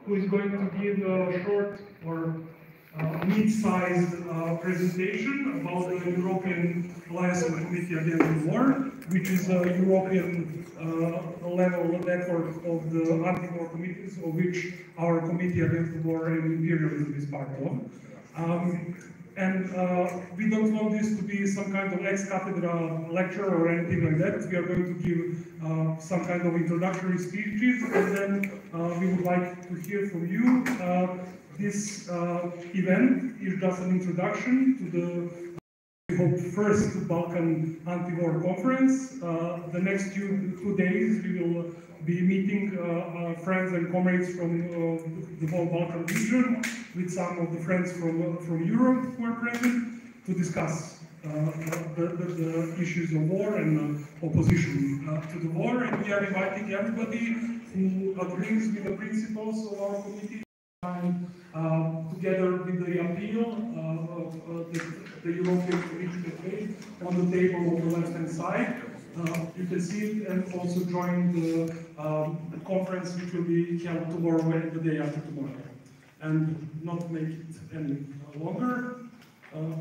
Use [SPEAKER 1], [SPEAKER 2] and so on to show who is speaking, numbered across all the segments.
[SPEAKER 1] who is going to give a short or mid-sized presentation about the European Alliance and Committee Against the War, which is a European level network of the anti-war committees, of which our Committee Against the War and Imperialism is part of. We don't want this to be some kind of ex-cathedra lecture or anything like that. We are going to give some kind of introductory speeches, and then we would like to hear from you. This event is just an introduction to the, we hope, first Balkan anti-war conference. The next two days we will be meeting friends and comrades from the whole Balkan region, with some of the friends from Europe who are present, to discuss the issues of war and opposition to the war. And we are inviting everybody who agrees with the principles of our committee, and together with the appeal of the European Commission page on the table on the left-hand side. You can see it, and also join the conference, which will be held tomorrow and the day after tomorrow. And not make it any longer,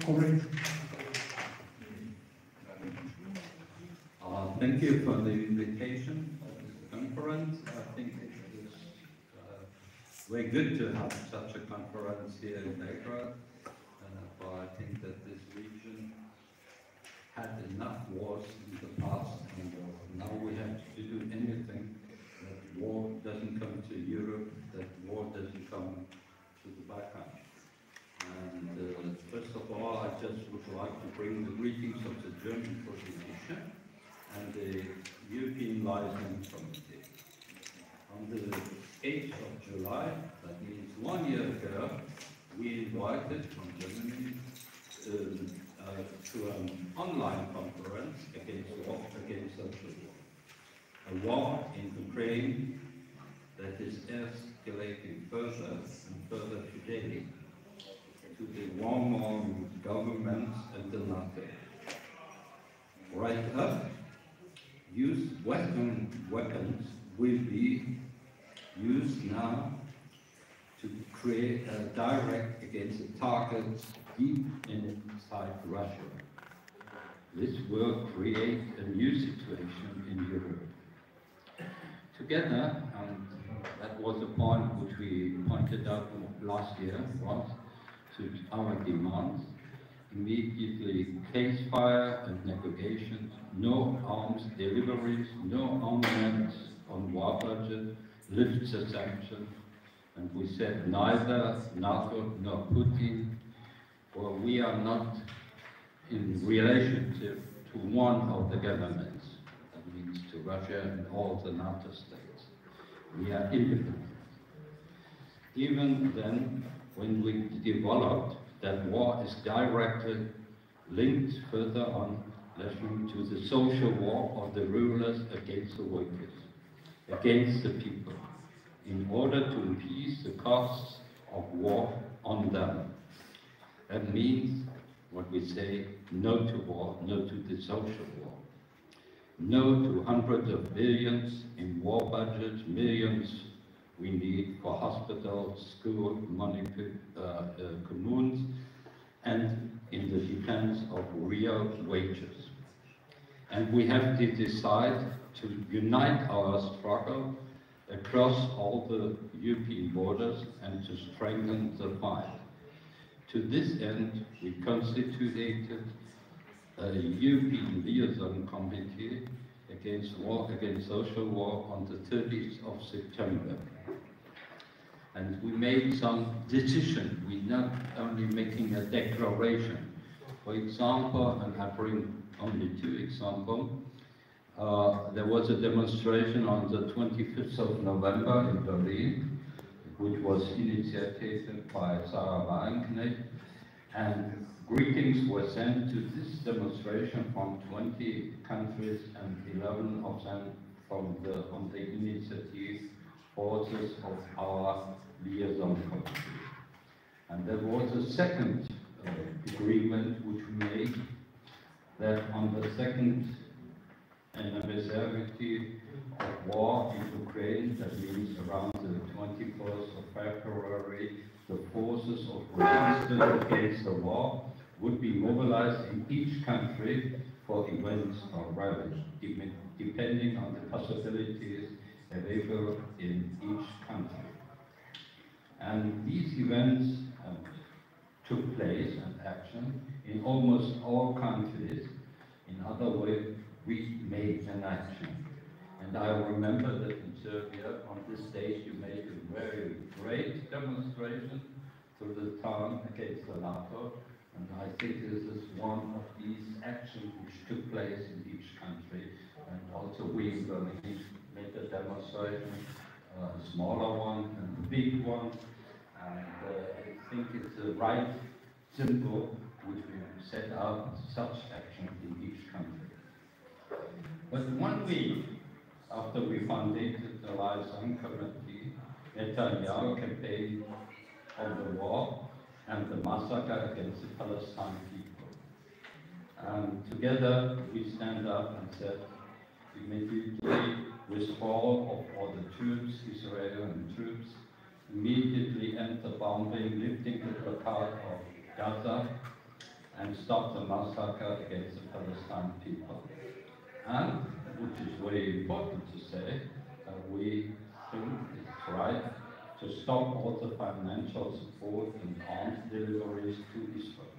[SPEAKER 1] correct.
[SPEAKER 2] Thank you for the invitation of this conference. I think it is very good to have such a conference here in Belgrade. But I think that this region had enough wars in the past, and now we have to do anything that war doesn't come to Europe, that war doesn't come to the Balkan. And first of all, I just would like to bring the greetings of the German Constitution and the European Liaison Committee. On the 8th of July, that means 1 year ago, we invited from Germany to an online conference against war, against social war. A war in Ukraine that is escalating further and further today to the warmongering governments and the NATO. Right up, used Western weapons will be used now to create a direct against the targets deep inside Russia. This will create a new situation in Europe. Together, and that was a point which we pointed out last year, was to our demands, immediately ceasefire and negotiations, no arms deliveries, no armaments on war budget, lift the sanctions, and we said neither NATO nor Putin, for we are not in relationship to one of the governments, that means to Russia and all the NATO states. We are independent. Even then, when we developed that war is directly linked further on to the social war of the rulers against the workers, against the people, in order to appease the costs of war on them. That means what we say, no to war, no to the social war. No to hundreds of billions in war budgets, millions we need for hospitals, schools, money, communes, and in the defense of real wages. And we have to decide to unite our struggle across all the European borders and to strengthen the fight. To this end, we constituted a European Liaison Committee against war, against social war on the 30th of September. And we made some decisions. We're not only making a declaration. For example, and I bring only two examples, there was a demonstration on the 25th of November in Berlin, which was initiated by Sarah Wagenknecht, and greetings were sent to this demonstration from 20 countries, and 11 of them from on the initiative forces of our liaison committee. And there was a second agreement which we made, that on the second anniversary of war in Ukraine, that means around the 21st of February, the forces of resistance against the war would be mobilized in each country for events or rallies, depending on the possibilities available in each country. And these events took place and action in almost all countries. In other words, we made an action. And I remember that in Serbia, on this stage, you made a very great demonstration through the town against the NATO. And I think this is one of these actions which took place in each country. And also we in Berlin made a demonstration, a smaller one and a big one. And I think it's the right symbol which we set out such action in each country. But 1 week after we founded the Liaison Committee, Netanyahu campaigned on the war and the massacre against the Palestinian people. And together we stand up and said, immediately withdrawal of all the troops, Israeli troops, immediately end the bombing, lifting the blockade of Gaza, and stop the massacre against the Palestinian people. And, which is very important to say, we think it's right to stop all the financial support and arms deliveries to Israel.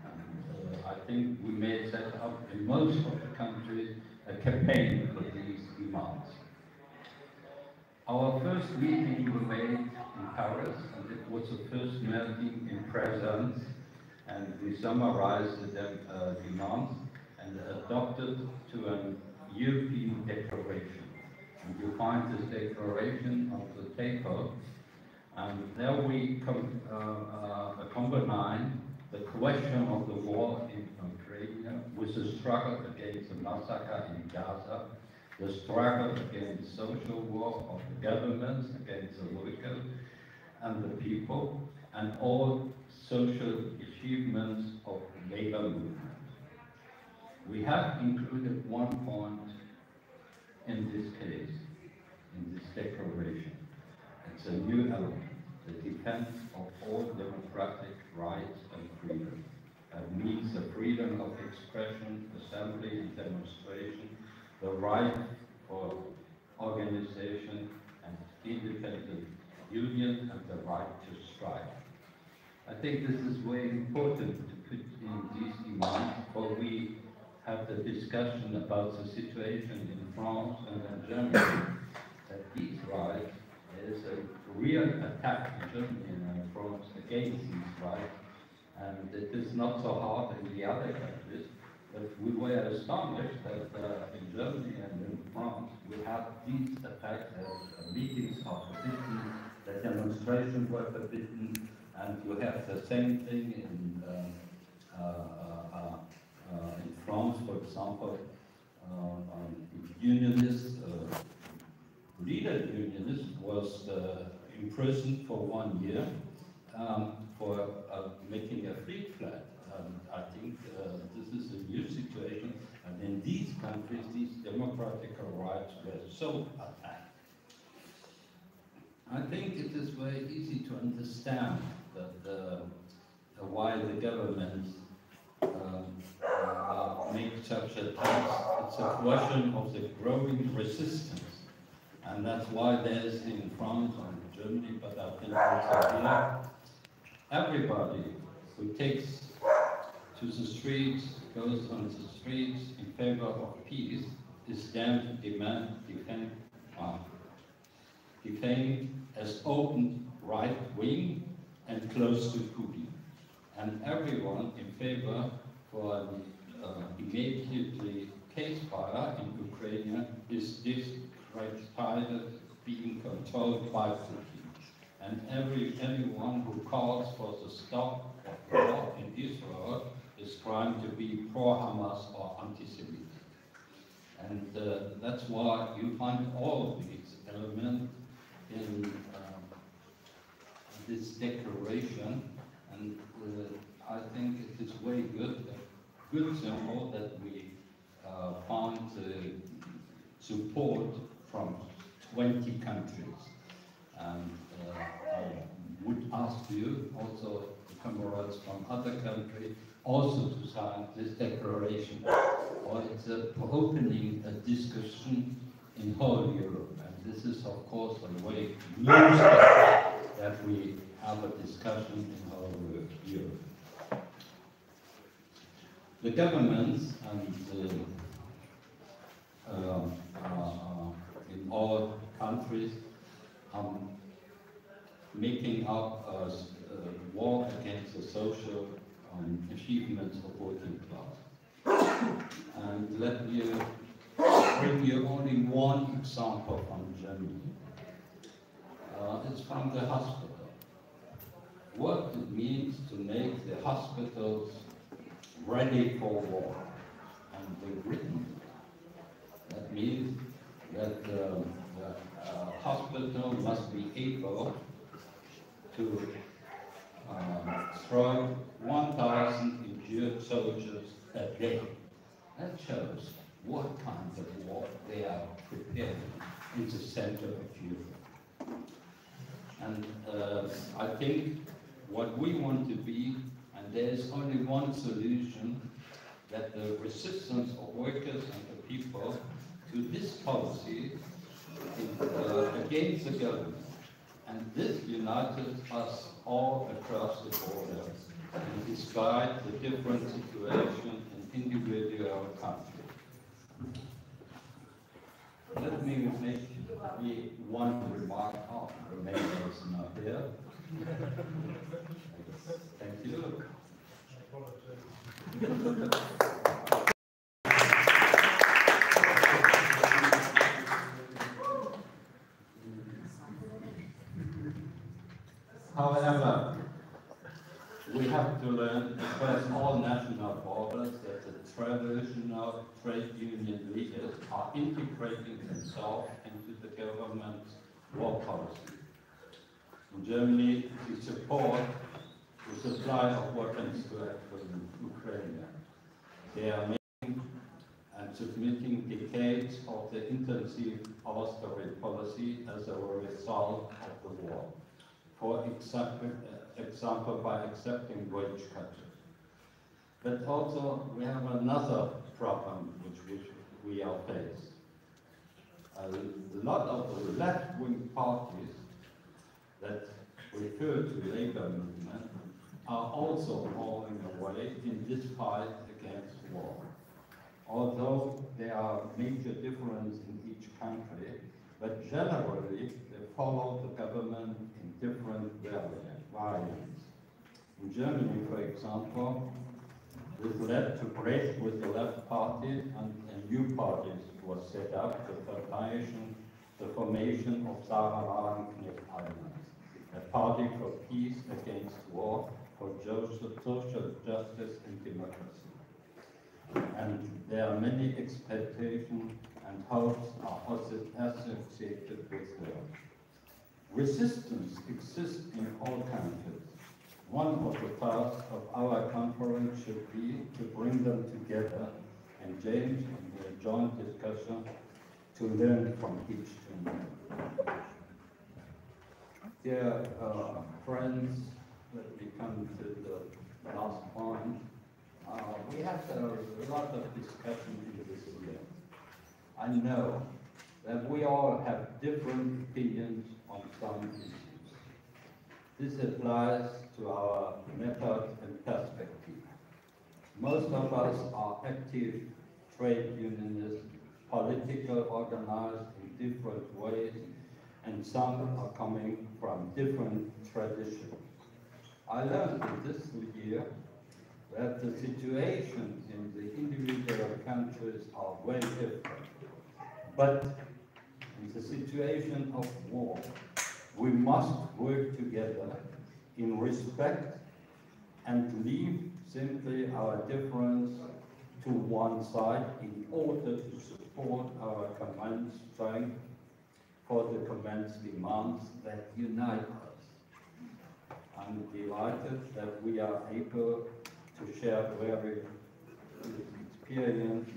[SPEAKER 2] And I think we may set up in most of the countries a campaign for these demands. Our first meeting we made in Paris, and it was the first meeting in presence, and we summarized the demands and adopted to a European declaration. And you find this declaration on the table, and there we combine the question of the war in Ukraine with the struggle against the massacre in Gaza, the struggle against social war of the governments, against the workers and the people, and all social achievements of the labor movement. We have included one point in this case, in this declaration. It's a new element, the defense of all democratic rights and freedom. That means the freedom of expression, assembly and demonstration, the right for organization and independent union, and the right to strike. I think this is very important to put in these demands, for we have the discussion about the situation in France and in Germany, that these rights, there is a real attack in Germany and France against these rights, and it is not so hard in the other countries. But we were astonished that in Germany and in France we had these attacks as meetings are forbidden, the demonstrations were forbidden, and you have the same thing in France, for example, unionists, leader unionists was imprisoned for 1 year for making a fleet flag. I think this is a new situation, and in these countries, these democratic rights were so attacked. I think it is very easy to understand that why the governments make such attacks. It's a question of the growing resistance, and that's why there's in France and Germany, but I think also here, everybody who takes to the streets, goes on the streets in favor of peace, is then to defend as open right-wing and close to Putin. And everyone in favor for immediately ceasefire in Ukraine is this crisis being controlled by Putin. And anyone who calls for the stop of war in Israel is trying to be pro-Hamas or anti-Semitic. And that's why you find all of these elements in this declaration, and I think it is very good, a good symbol that we found the support from 20 countries. And I would ask you, also the comrades from other countries, also to sign this declaration. Or it's opening a discussion in whole Europe. And this is, of course, a way that we have a discussion in whole Europe. The governments and in all countries making up a war against the social achievements of working class. And let me bring you only one example from Germany. It's from the hospital. What it means to make the hospitals ready for war. And they've written that means that the hospital must be able to throw 1,000 injured soldiers a day. That shows what kind of war they are preparing in the center of Europe. And I think what we want to be, and there's only one solution, that the resistance of workers and the people to this policy against the government. And this united us all across the border, and despite the different situation in individual countries. Let me make one remark. Oh, Romania is not here. Thank you. However, we have to learn across all national borders that the traditional trade union leaders are integrating themselves into the government's war policy. In Germany, we support the supply of weapons to Ukraine. They are making and submitting decades of the intensive austerity policy as a result of the war. For example, by accepting wage cuts. But also, we have another problem which we are faced. A lot of the left-wing parties that refer to the labor movement are also falling away in this fight against war. Although there are major differences in each country, but generally they follow the government in different variants. In Germany, for example, this led to break with the left party, and a new party was set up, the formation of Sarah Wagenknecht Islands, a party for peace against war, for social justice and democracy. And there are many expectations and hopes are also associated with them. Resistance exists in all countries. One of the tasks of our conference should be to bring them together, engage in a joint discussion to learn from each other. Dear friends, let me come to the last point. We had a lot of discussion in this year. I know that we all have different opinions on some issues. This applies to our method and perspective. Most of us are active trade unionists, political organized in different ways, and some are coming from different traditions. I learned in this year that the situation in the individual countries are very different. But in the situation of war, we must work together in respect and leave simply our difference to one side in order to support our common strength for the common demands that unite us. I'm delighted that we are able to share very good experience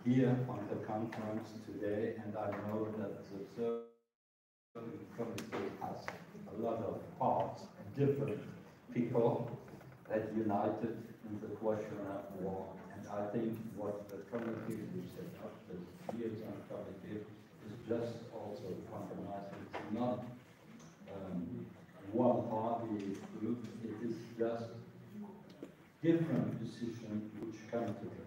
[SPEAKER 3] here on the conference today, and I know that the certain committee has a lot of parts, different people that united in the question of war. And I think what the committee we set up, the liaison committee, is just also compromising. It's not one party group, it is just different decisions which come together.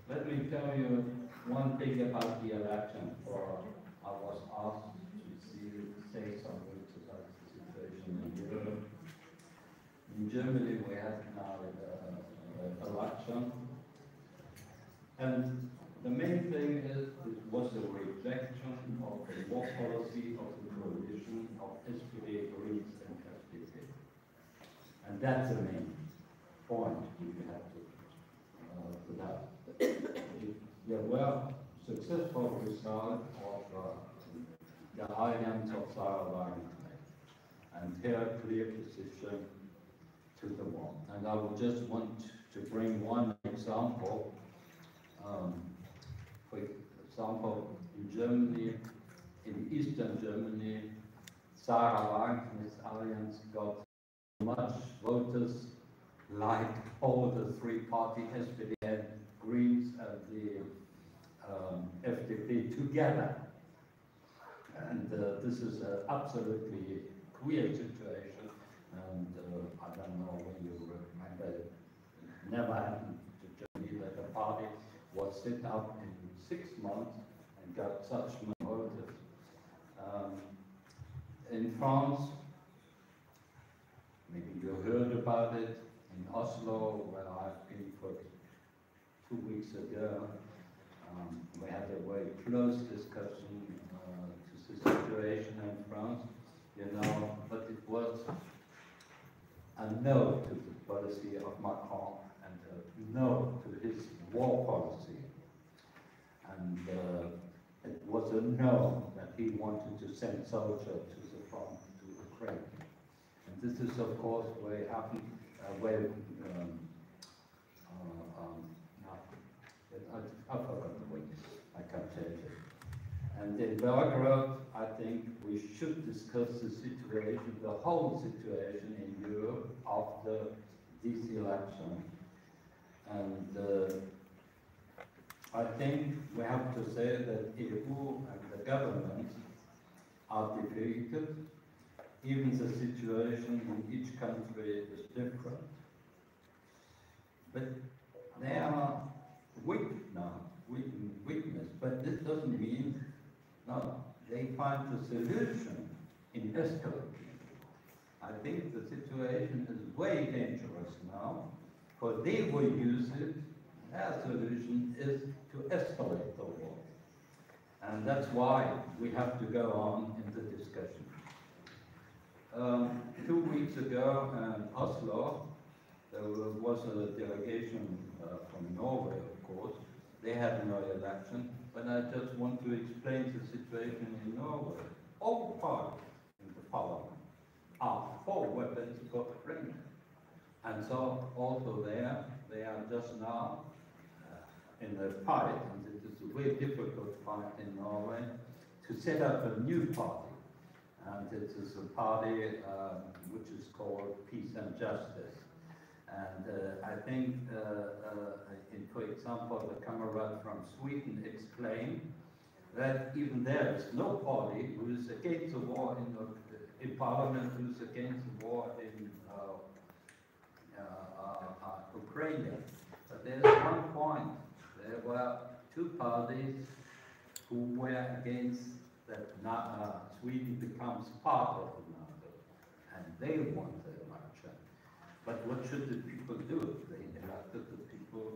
[SPEAKER 3] Let me tell you one thing about the election, for I was asked to say something about the situation in Europe. In Germany we have now an election, and the main thing is it was a rejection of the war policy of the coalition of SPD, Greens and FDP. And that's the main point we have to put out. There were successful results of the alliance of Sarah and her clear position to the war. And I would just want to bring one example. For example, in Germany, in Eastern Germany, Sarah Wagner's alliance got much voters like all the three-party SPD and Greens and the FDP together. And this is an absolutely queer situation, and I don't know when you remember, it never happened to Germany that a party was set up in 6 months and got such many voters. In France, maybe you heard about it, in Oslo, where I've been for 2 weeks ago, we had a very close discussion to the situation in France, you know, but it was a no to the policy of Macron and a no to his war policy. And it was a no that he wanted to send soldiers to the front, to Ukraine. And this is, of course, where happened, I forgot the word, I can't change it. And in Belgrade, I think we should discuss the situation, the whole situation in Europe after this election. And I think we have to say that EU and the governments are defeated. Even the situation in each country is different. But they are weak now, weakness. But this doesn't mean, no, they find the solution in escalating. I think the situation is very dangerous now, for they will use it. Their solution is to escalate the war. And that's why we have to go on in the discussion. 2 weeks ago in Oslo, there was a delegation from Norway, of course. They had no election, but I just want to explain the situation in Norway. All parties in the parliament are for weapons for Ukraine. And so also they are just now in the fight, and it is a very difficult fight in Norway, to set up a new party. And it is a party which is called Peace and Justice. And I think, for example, the comrade from Sweden explained that even there is no party who is against the war in parliament, who is against the war in Ukraine. But there's one point. There were 2 parties who were against that Sweden becomes part of NATO, and they want the election. But what should the people do? They elected the people,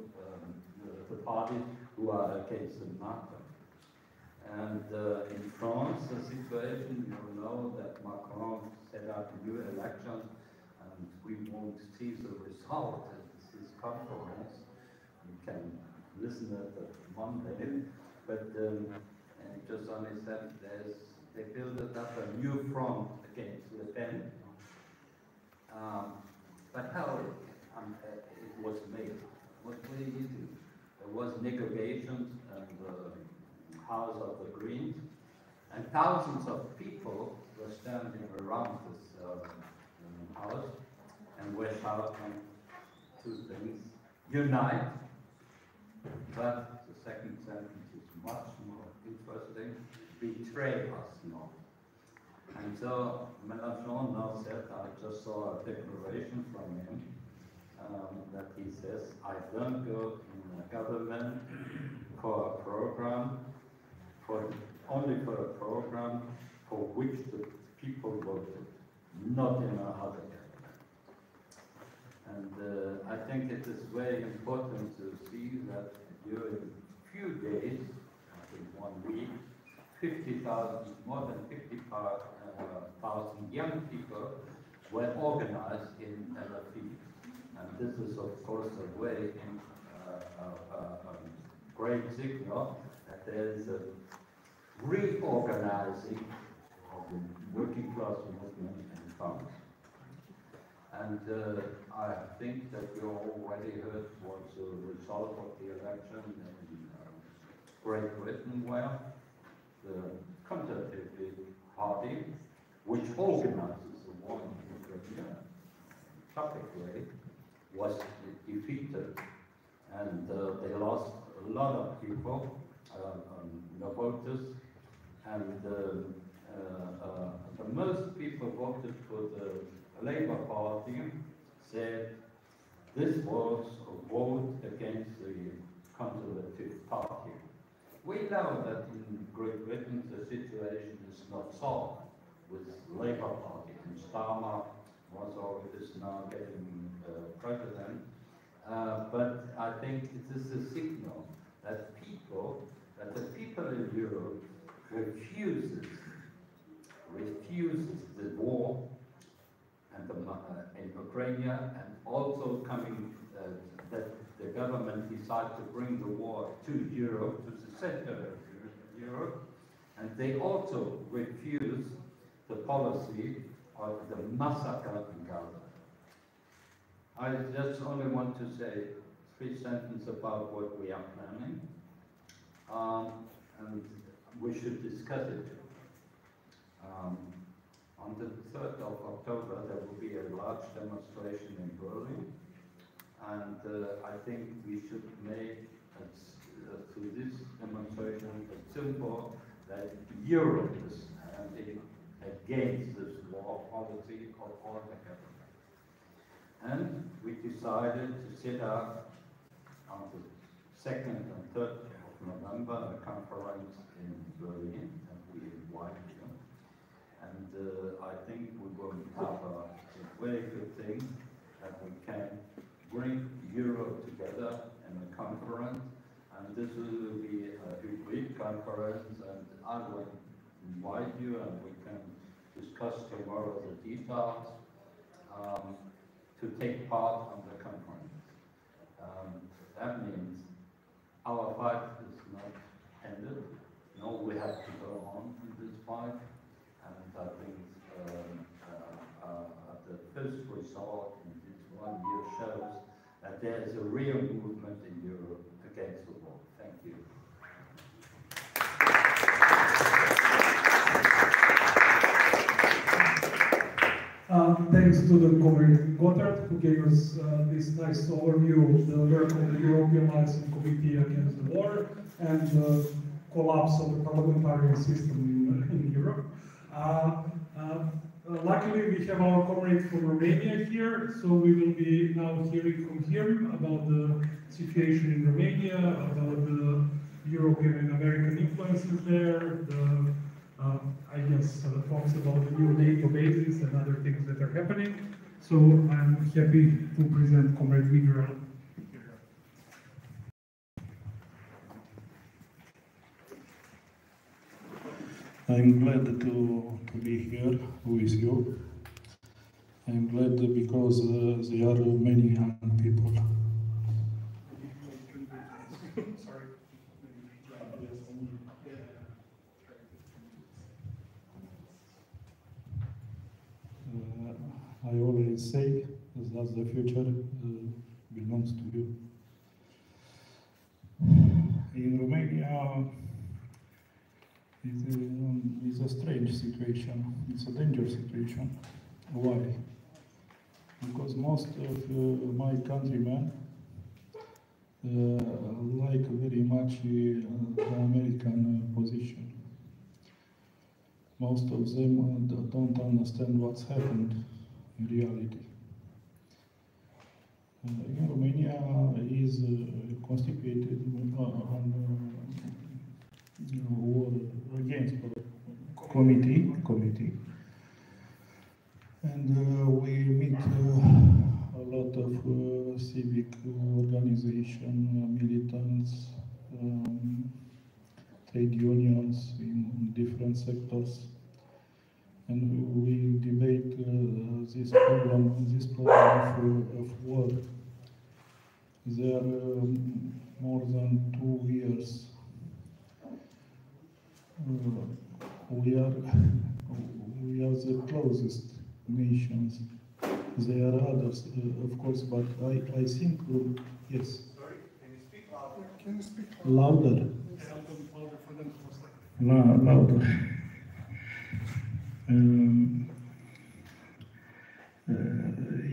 [SPEAKER 3] the parties who are against the NATO. And in France, the situation, you know that Macron set up new elections, and we won't see the result of this conference. You can listen at it Monday, but and just only said they built up a new front against Le Pen. But how it was made? What will you do? there was negotiations in the House of the Greens, and thousands of people were standing around this house and were shouting two things: unite. But the second sentence is much more interesting: betray us not. And so Mélenchon now said, I just saw a declaration from him, that he says, I don't go in a government for a program, only for a program for which the people voted, not in another government. And I think it is very important to see that during a few days, I think 1 week, 50,000, more than 55,000 young people were organized in LFE. And this is, of course, a very great signal that there is a reorganizing of the working class movement in France. And I think that you already heard what the result of the election in Great Britain were. The Conservative Party, which organizes the war in Ukraine, topically, was defeated, and they lost a lot of people, the voters, and the most people voted for the Labour Party said this was a vote against the Conservative Party. We know that in Great Britain the situation is not solved with the Labour Party, and Starmer is now getting president. But I think it is a signal that the people in Europe refuses the war and in Ukraine, and also coming that the government decided to bring the war to Europe, to the center of Europe, and they also refuse the policy of the massacre in Gaza. I just only want to say 3 sentences about what we are planning, and we should discuss it. On the 3rd of October, there will be a large demonstration in Berlin, and I think we should make to this demonstration a symbol that Europe is standing against this war policy of all the government. And we decided to set up on the 2nd and 3rd of November a conference in Berlin, and we invite you. And I think we will have a very good thing that we can bring Europe together in a conference, and this will be a hybrid conference, and I will invite you, and we can discuss tomorrow the details to take part on the conference. That means our fight is not ended. No, we have to go on in this fight, and I think the first result in this 1 year shows that there is a real movement in Europe against the war. Thank you.
[SPEAKER 1] Thanks to the Comrade Gotthard, who gave us this nice overview of the work of the European Liaison Committee Against the War and the collapse of the parliamentary system in Europe. Luckily, we have our comrade from Romania here, so we will be now hearing from him about the situation in Romania, about the European and American influences there, I guess talks about the new NATO bases and other things that are happening. So I'm happy to present Comrade Miguel.
[SPEAKER 4] I'm glad to be here with you. I'm glad because there are many young people.
[SPEAKER 1] Sorry.
[SPEAKER 4] I always say that the future belongs to you. is a strange situation. It's a dangerous situation. Why? Because most of my countrymen like very much the American position. Most of them don't understand what's happened in reality. In Romania is constituted on war against committee, and we meet a lot of civic organization, militants, trade unions in different sectors, and we debate this problem of war. There are more than 2 years. We are the closest nations. There are others, of course, but I think yes.
[SPEAKER 1] Sorry, can you speak louder? Can you speak
[SPEAKER 4] louder?
[SPEAKER 1] Louder for them to
[SPEAKER 4] Louder.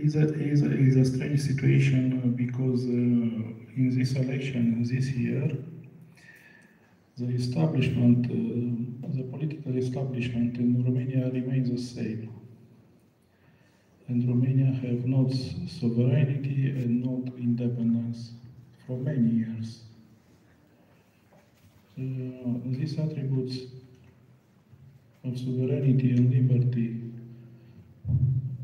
[SPEAKER 4] Is a strange situation because in this election this year, the establishment, the political establishment in Romania remains the same. And Romania have not sovereignty and not independence for many years. These attributes of sovereignty and liberty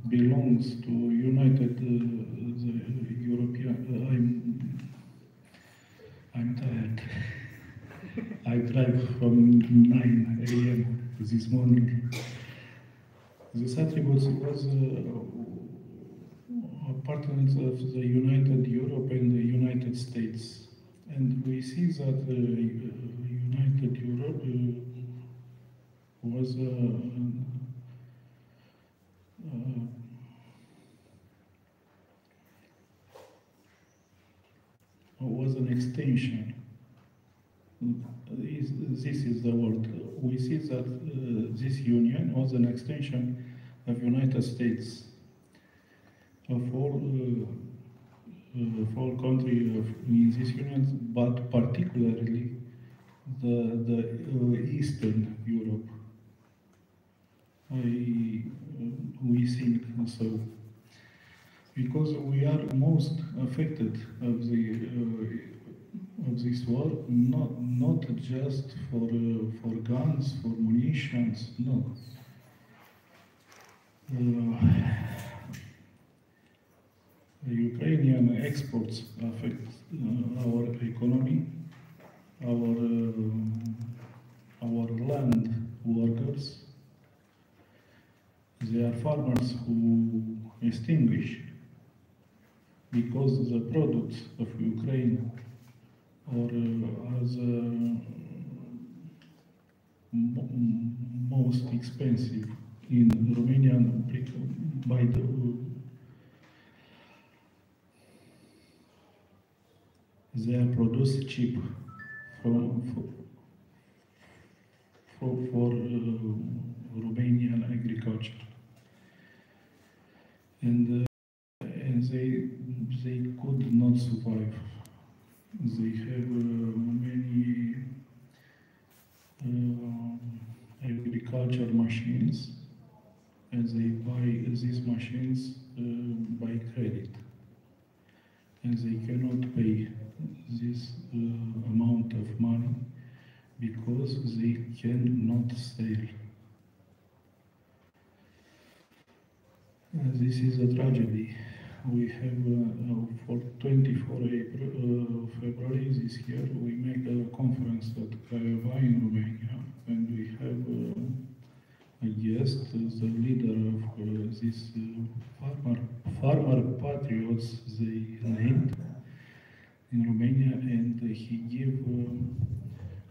[SPEAKER 4] belongs to United the European. I'm tired. I drive from 9 a.m. this morning. This attributes was partners of the United Europe and the United States, and we see that United Europe was an extension. This is the word. We see that this union was an extension of United States, of all countries in this union, but particularly the Eastern Europe. We think so, because we are most affected of this war, not just for guns, for munitions, no. Ukrainian exports affect our economy, our land workers. They are farmers who extinguish because the products of Ukraine are the most expensive in Romania by they are produced cheap for Romanian agriculture, and they could not survive. They have many agriculture machines, and they buy these machines by credit, and they cannot pay this amount of money because they cannot sell. This is a tragedy. We have for 24 February this year, we make a conference at Craiova in Romania, and we have a guest, the leader of this farmer patriots, they named in Romania, and he gave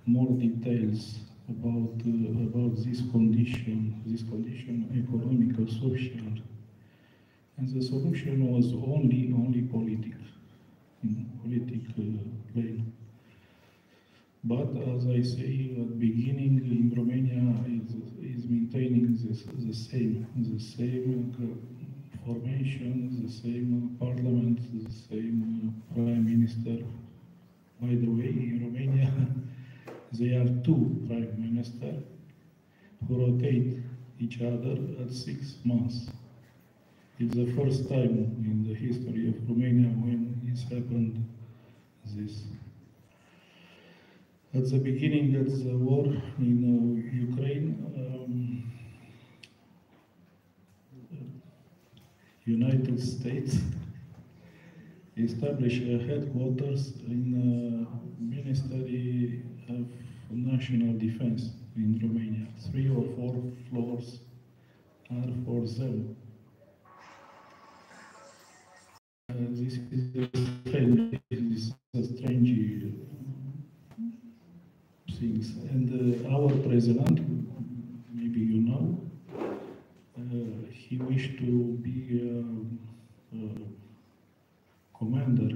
[SPEAKER 4] more details about this condition, economical, social. And the solution was only political, in political plane. But as I say at the beginning, in Romania is maintaining the same formation, the same parliament, the same prime minister. By the way, in Romania, there are two prime ministers who rotate each other at 6 months. It's the first time in the history of Romania when it's happened this. At the beginning of the war in Ukraine, United States established a headquarters in Ministry of National Defense in Romania. 3 or 4 floors are for them. This is a strange things. And our president, maybe you know, he wished to be a commander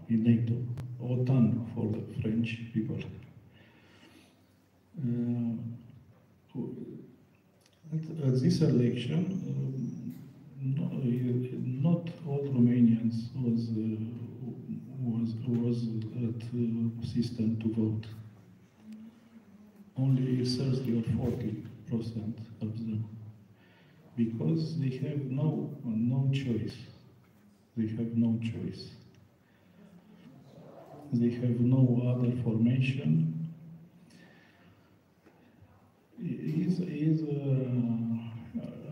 [SPEAKER 4] in NATO, OTAN for the French people. At this election, not all Romanians was at system to vote. Only 30 or 40% of them, because they have no choice. They have no choice. They have no other formation.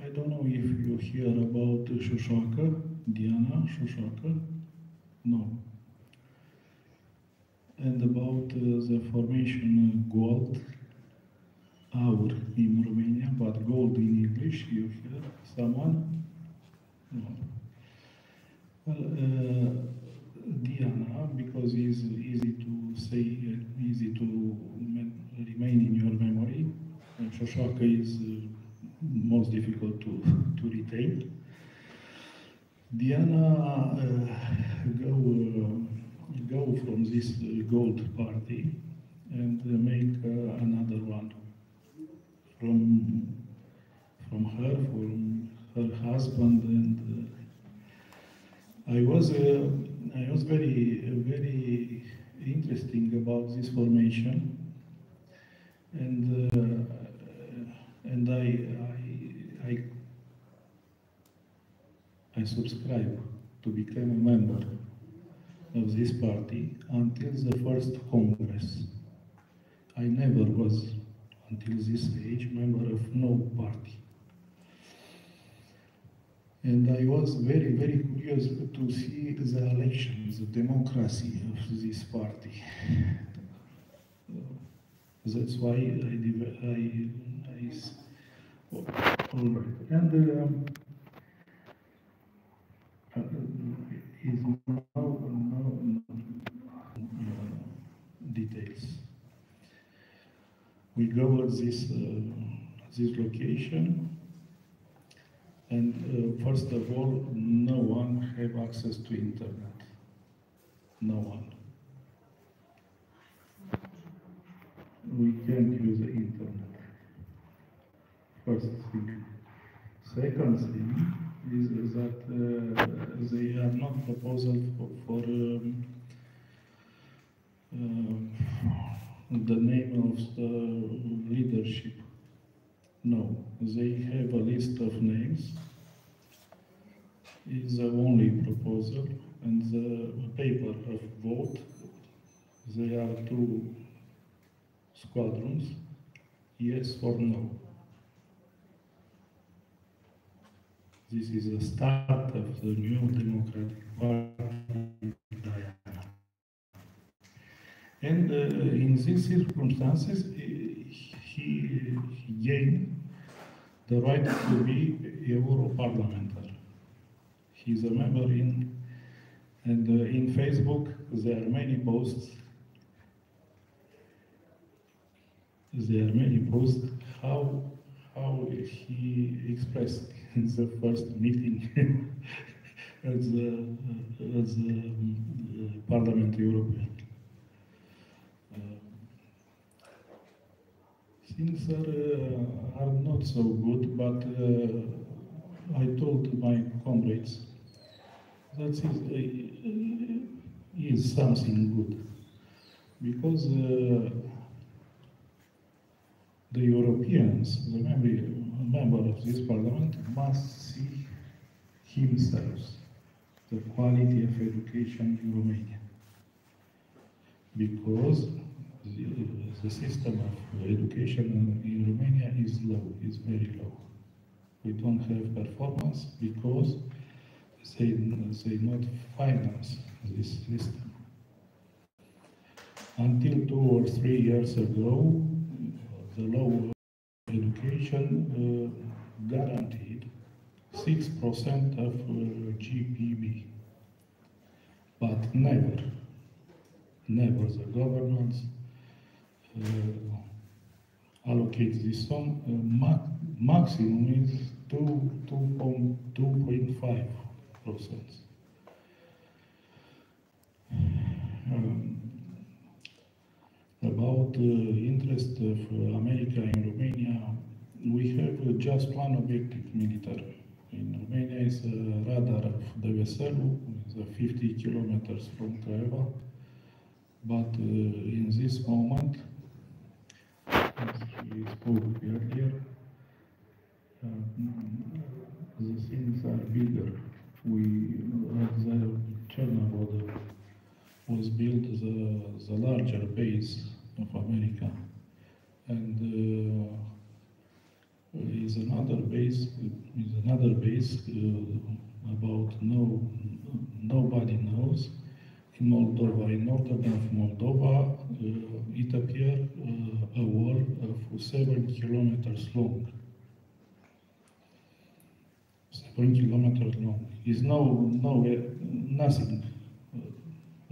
[SPEAKER 4] I don't know if you hear about Șoșoacă, Diana Șoșoacă. No. And about the formation gold, aur in Romania, but gold in English, you hear someone? No. Well, Diana, because it's easy to say, easy to remain in your memory. Șoșoacă is most difficult to retain. Diana go from this gold party and make another one from her husband, and I was very interesting about this formation, and I subscribe to become a member of this party until the first Congress. I never was, until this age, member of no party. And I was very, very curious to see the elections, the democracy of this party. That's why all right. And is no details. We go at this location, and first of all, no one have access to internet. No one. We can't use the internet. First thing. Second thing is that they are not proposal for the name of the leadership. No, they have a list of names. Is the only proposal, and the paper of vote. There are 2 squadrons, yes or no. This is the start of the new Democratic Party. And in these circumstances, he gained the right to be Europarliamentary. He's a member in Facebook, there are many posts. There are many posts how he expressed in the first meeting as Parliament European. Things are not so good, but I told my comrades that is something good, because the Europeans, the member of this parliament, must see himself the quality of education in Romania, because the system of education in Romania is low, is very low. We don't have performance because they not finance this system. Until 2 or 3 years ago, the law of education guaranteed 6% of GPB, but never the governments allocates this sum. Maximum is 2.5%. About interest of America in Romania, we have just one objective, military. In Romania is a radar of Deveselu, it's 50 kilometers from Craiova, but in this moment, as we spoke earlier, the things are bigger. The Chernobyl was built the larger base of America, and is another base about nobody knows. In Moldova, in northern of Moldova, it appeared a wall of 7 kilometers long. 7 kilometers long. Is nothing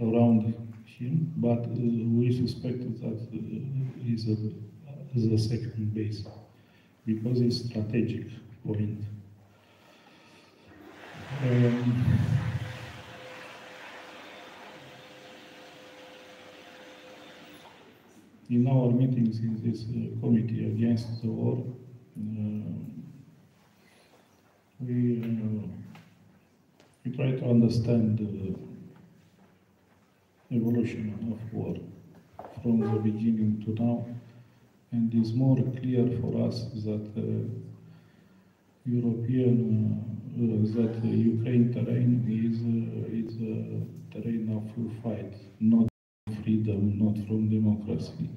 [SPEAKER 4] around him, but we suspect that is the second base, because it's strategic point. In our meetings in this committee against the war, we try to understand the evolution of war from the beginning to now, and it's more clear for us that that Ukraine terrain is a terrain of fight, not freedom, not from democracy.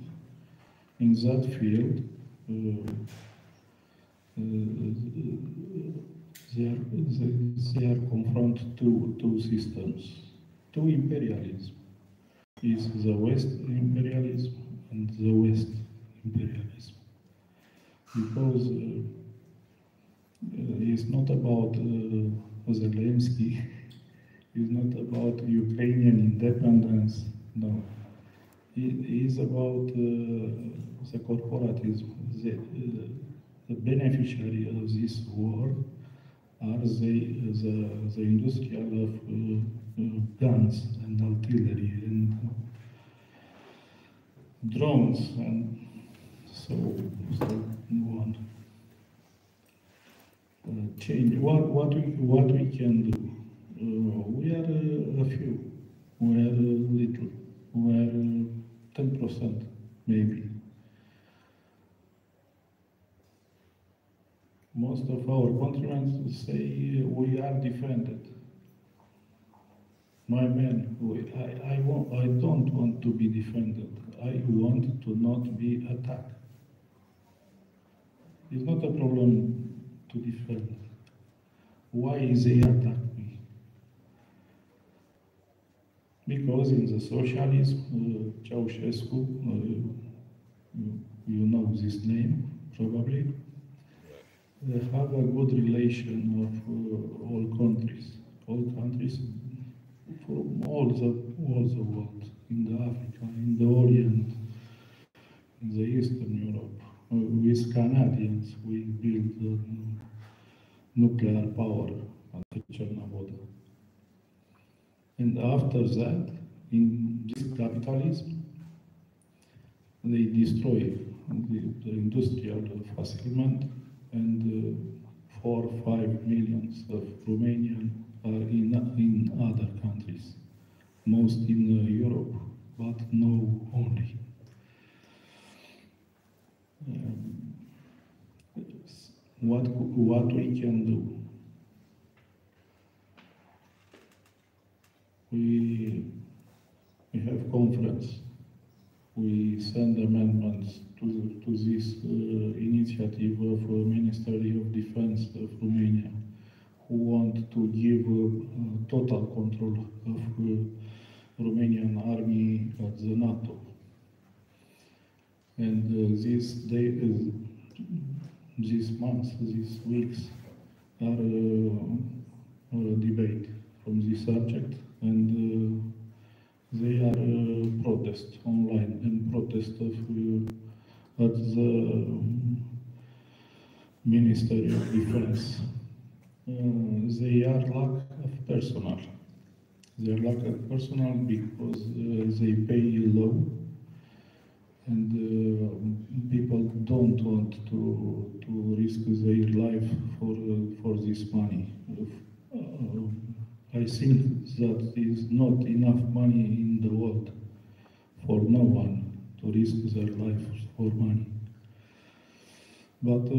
[SPEAKER 4] In that field, they are confronted two systems, two imperialism. Is the West imperialism and the West imperialism. Because it's not about Zelensky, it's not about Ukrainian independence, no. It is about the corporatism. The beneficiary of this war are the industrial of guns and artillery and drones and so on. Change what we can do. We are a few. We are little. We are 10% maybe. Most of our countrymen say we are defended. My men, I don't want to be defended. I want to not be attacked. It's not a problem to defend. Why they attack me? Because in the socialism, Ceausescu, you know this name probably, they have a good relation of all countries from all the world, in the Africa, in the Orient, in the Eastern Europe. With Canadians, we build nuclear power at Chernobyl. And after that, in this capitalism, they destroy the industrial fulfillment, and 4 or 5 million of Romanians are in other countries, most in Europe, but no only. What we can do? We have conference. We send amendments to this initiative of Ministry of Defense of Romania, who want to give total control of Romanian army at the NATO. And these months, these weeks, are a debate from this subject, and they are protest online and protest at the Ministry of Defense. They are lack of personnel. They are lack of personnel because they pay low, and people don't want to risk their life for this money. I think that is not enough money in the world for no one to risk their life for money. But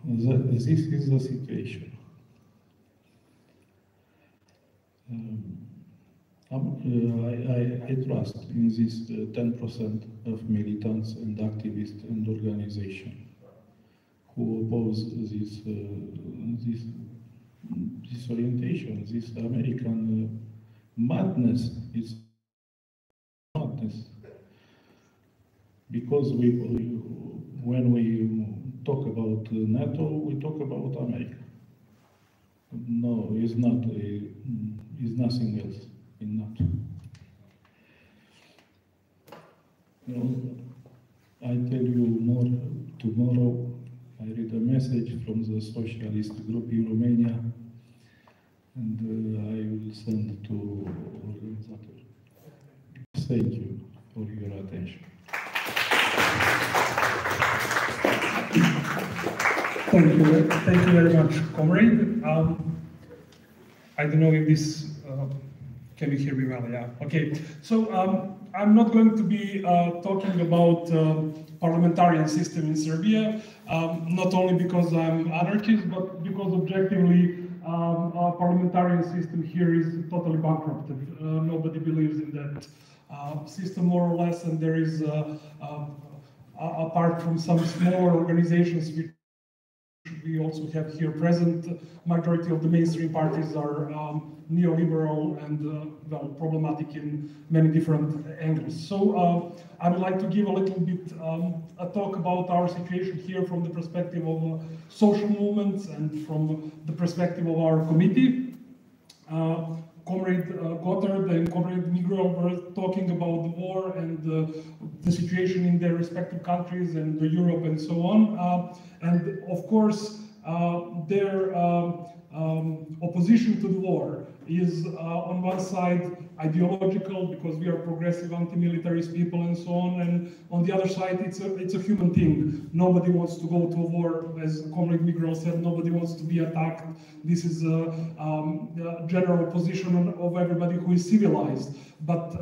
[SPEAKER 4] this is the situation. I trust in this 10% of militants and activists and organizations who oppose this orientation, this American madness. It's madness. Because when we talk about NATO, we talk about America. No, it's not. It's nothing else in NATO. You know, I tell you more tomorrow. I read a message from the socialist group in Romania, and I will send to organizers. Thank you for your attention.
[SPEAKER 1] Thank you very much, comrade. I don't know if this can you hear me well? Yeah. Okay. So I'm not going to be talking about parliamentarian system in Serbia, not only because I'm anarchist, but because objectively our parliamentarian system here is totally bankrupted. Nobody believes in that system, more or less, and there is, apart from some smaller organizations which we also have here present, majority of the mainstream parties are neoliberal and well, problematic in many different angles. So I would like to give a little bit a talk about our situation here from the perspective of social movements and from the perspective of our committee. Comrade Gotthard and Comrade Miguel were talking about the war and the situation in their respective countries and Europe and so on. And of course, their opposition to the war is on one side ideological, because we are progressive anti-militarist people and so on, and on the other side it's a human thing. Nobody wants to go to a war, as Comrade Miguel said, nobody wants to be attacked. This is a general position of everybody who is civilized. But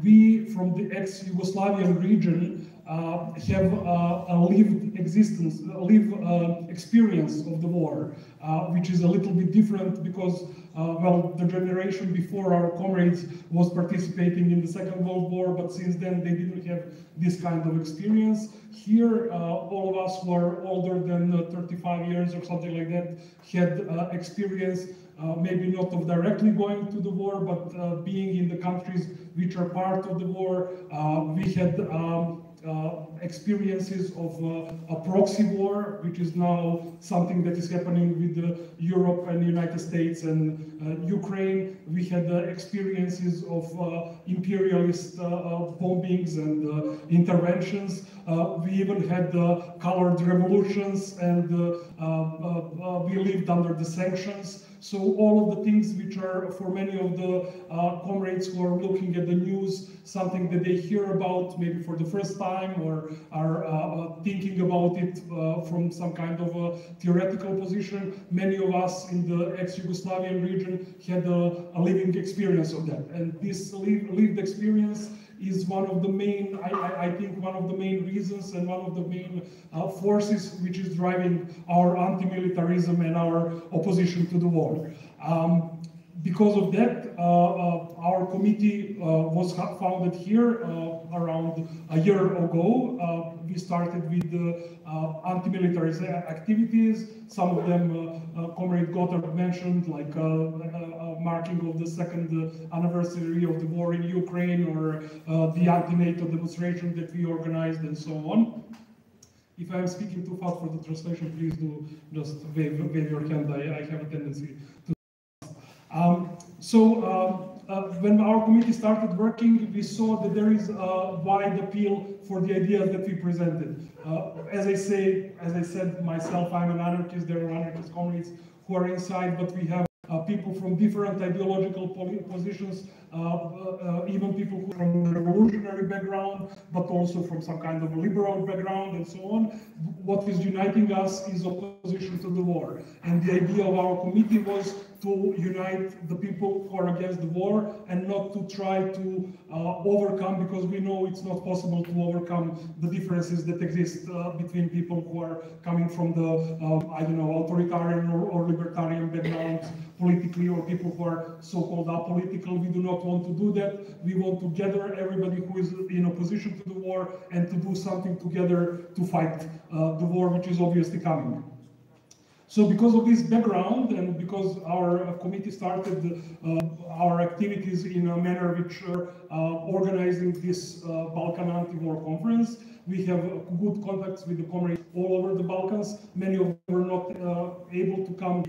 [SPEAKER 1] we from the ex-Yugoslavian region have a lived existence, experience of the war, which is a little bit different because, well, the generation before our comrades was participating in the Second World War, but since then they didn't have this kind of experience. Here, all of us who are older than 35 years or something like that had experience, maybe not of directly going to the war, but being in the countries which are part of the war. We had experiences of a proxy war, which is now something that is happening with Europe and the United States and Ukraine. We had experiences of imperialist bombings and interventions. We even had colored revolutions, and we lived under the sanctions. So all of the things which are, for many of the comrades who are looking at the news, something that they hear about maybe for the first time, or are thinking about it from some kind of a theoretical position. Many of us in the ex-Yugoslavian region had a living experience of that. And this lived experience is one of the main, I think, one of the main reasons and one of the main forces which is driving our anti-militarism and our opposition to the war. Because of that, our committee was founded here around a year ago. We started with anti-military activities. Some of them Comrade Gotthard mentioned, like marking of the second anniversary of the war in Ukraine, or the anti-NATO demonstration that we organized, and so on. If I'm speaking too fast for the translation, please do just wave your hand. I have a tendency to. When our committee started working, we saw that there is a wide appeal for the ideas that we presented. As I said myself, I'm an anarchist. There are anarchist comrades who are inside, but we have people from different ideological positions, even people who are from a revolutionary background, but also from some kind of a liberal background, and so on. What is uniting us is opposition to the war. And the idea of our committee was to unite the people who are against the war, and not to try to overcome, because we know it's not possible to overcome the differences that exist between people who are coming from the, I don't know, authoritarian or libertarian backgrounds politically, or people who are so-called apolitical. We do not want to do that. We want to gather everybody who is in opposition to the war and to do something together to fight the war, which is obviously coming. So because of this background, and because our committee started our activities in a manner which are organizing this Balkan anti-war conference, we have good contacts with the comrades all over the Balkans. Many of them were not able to come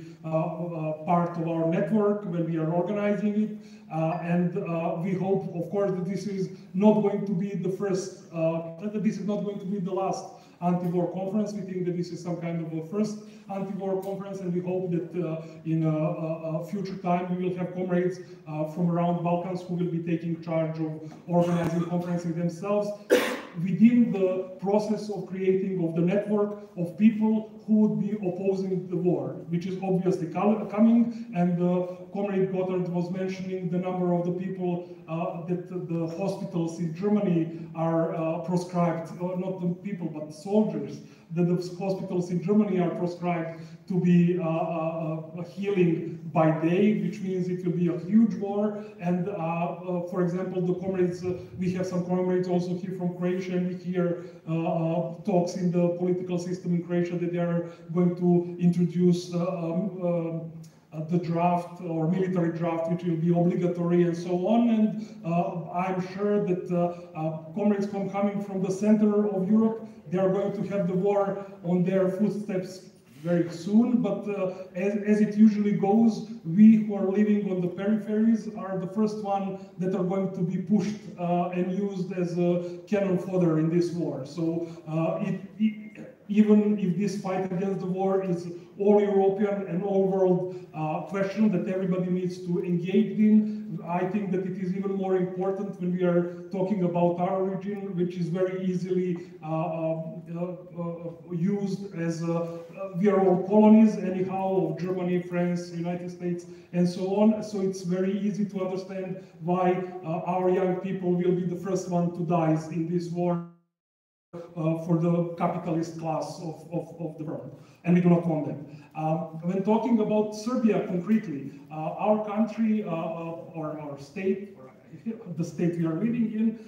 [SPEAKER 1] part of our network when we are organizing it. And we hope, of course, that this is not going to be the first, that this is not going to be the last anti-war conference. We think that this is some kind of a first anti-war conference, and we hope that in a future time we will have comrades from around Balkans who will be taking charge of organizing conferences themselves, within the process of creating of the network of people who would be opposing the war, which is obviously coming. And Comrade Gotthard was mentioning the number of the people that the hospitals in Germany are proscribed, not the people, but soldiers, that the hospitals in Germany are proscribed to be healing by day, which means it will be a huge war. And for example, the comrades, we have some comrades also here from Croatia, and we hear talks in the political system in Croatia that they are going to introduce the draft or military draft, which will be obligatory, and so on. And I'm sure that comrades coming from the center of Europe, they are going to have the war on their footsteps very soon. But as it usually goes, we who are living on the peripheries are the first one that are going to be pushed and used as a cannon fodder in this war. So even if this fight against the war is all European and all world question that everybody needs to engage in, I think that it is even more important when we are talking about our region, which is very easily used as we are all colonies anyhow of Germany, France, United States, and so on. So it's very easy to understand why our young people will be the first one to die in this war for the capitalist class of the world, and we do not want that. When talking about Serbia concretely, our country or our state, or the state we are living in,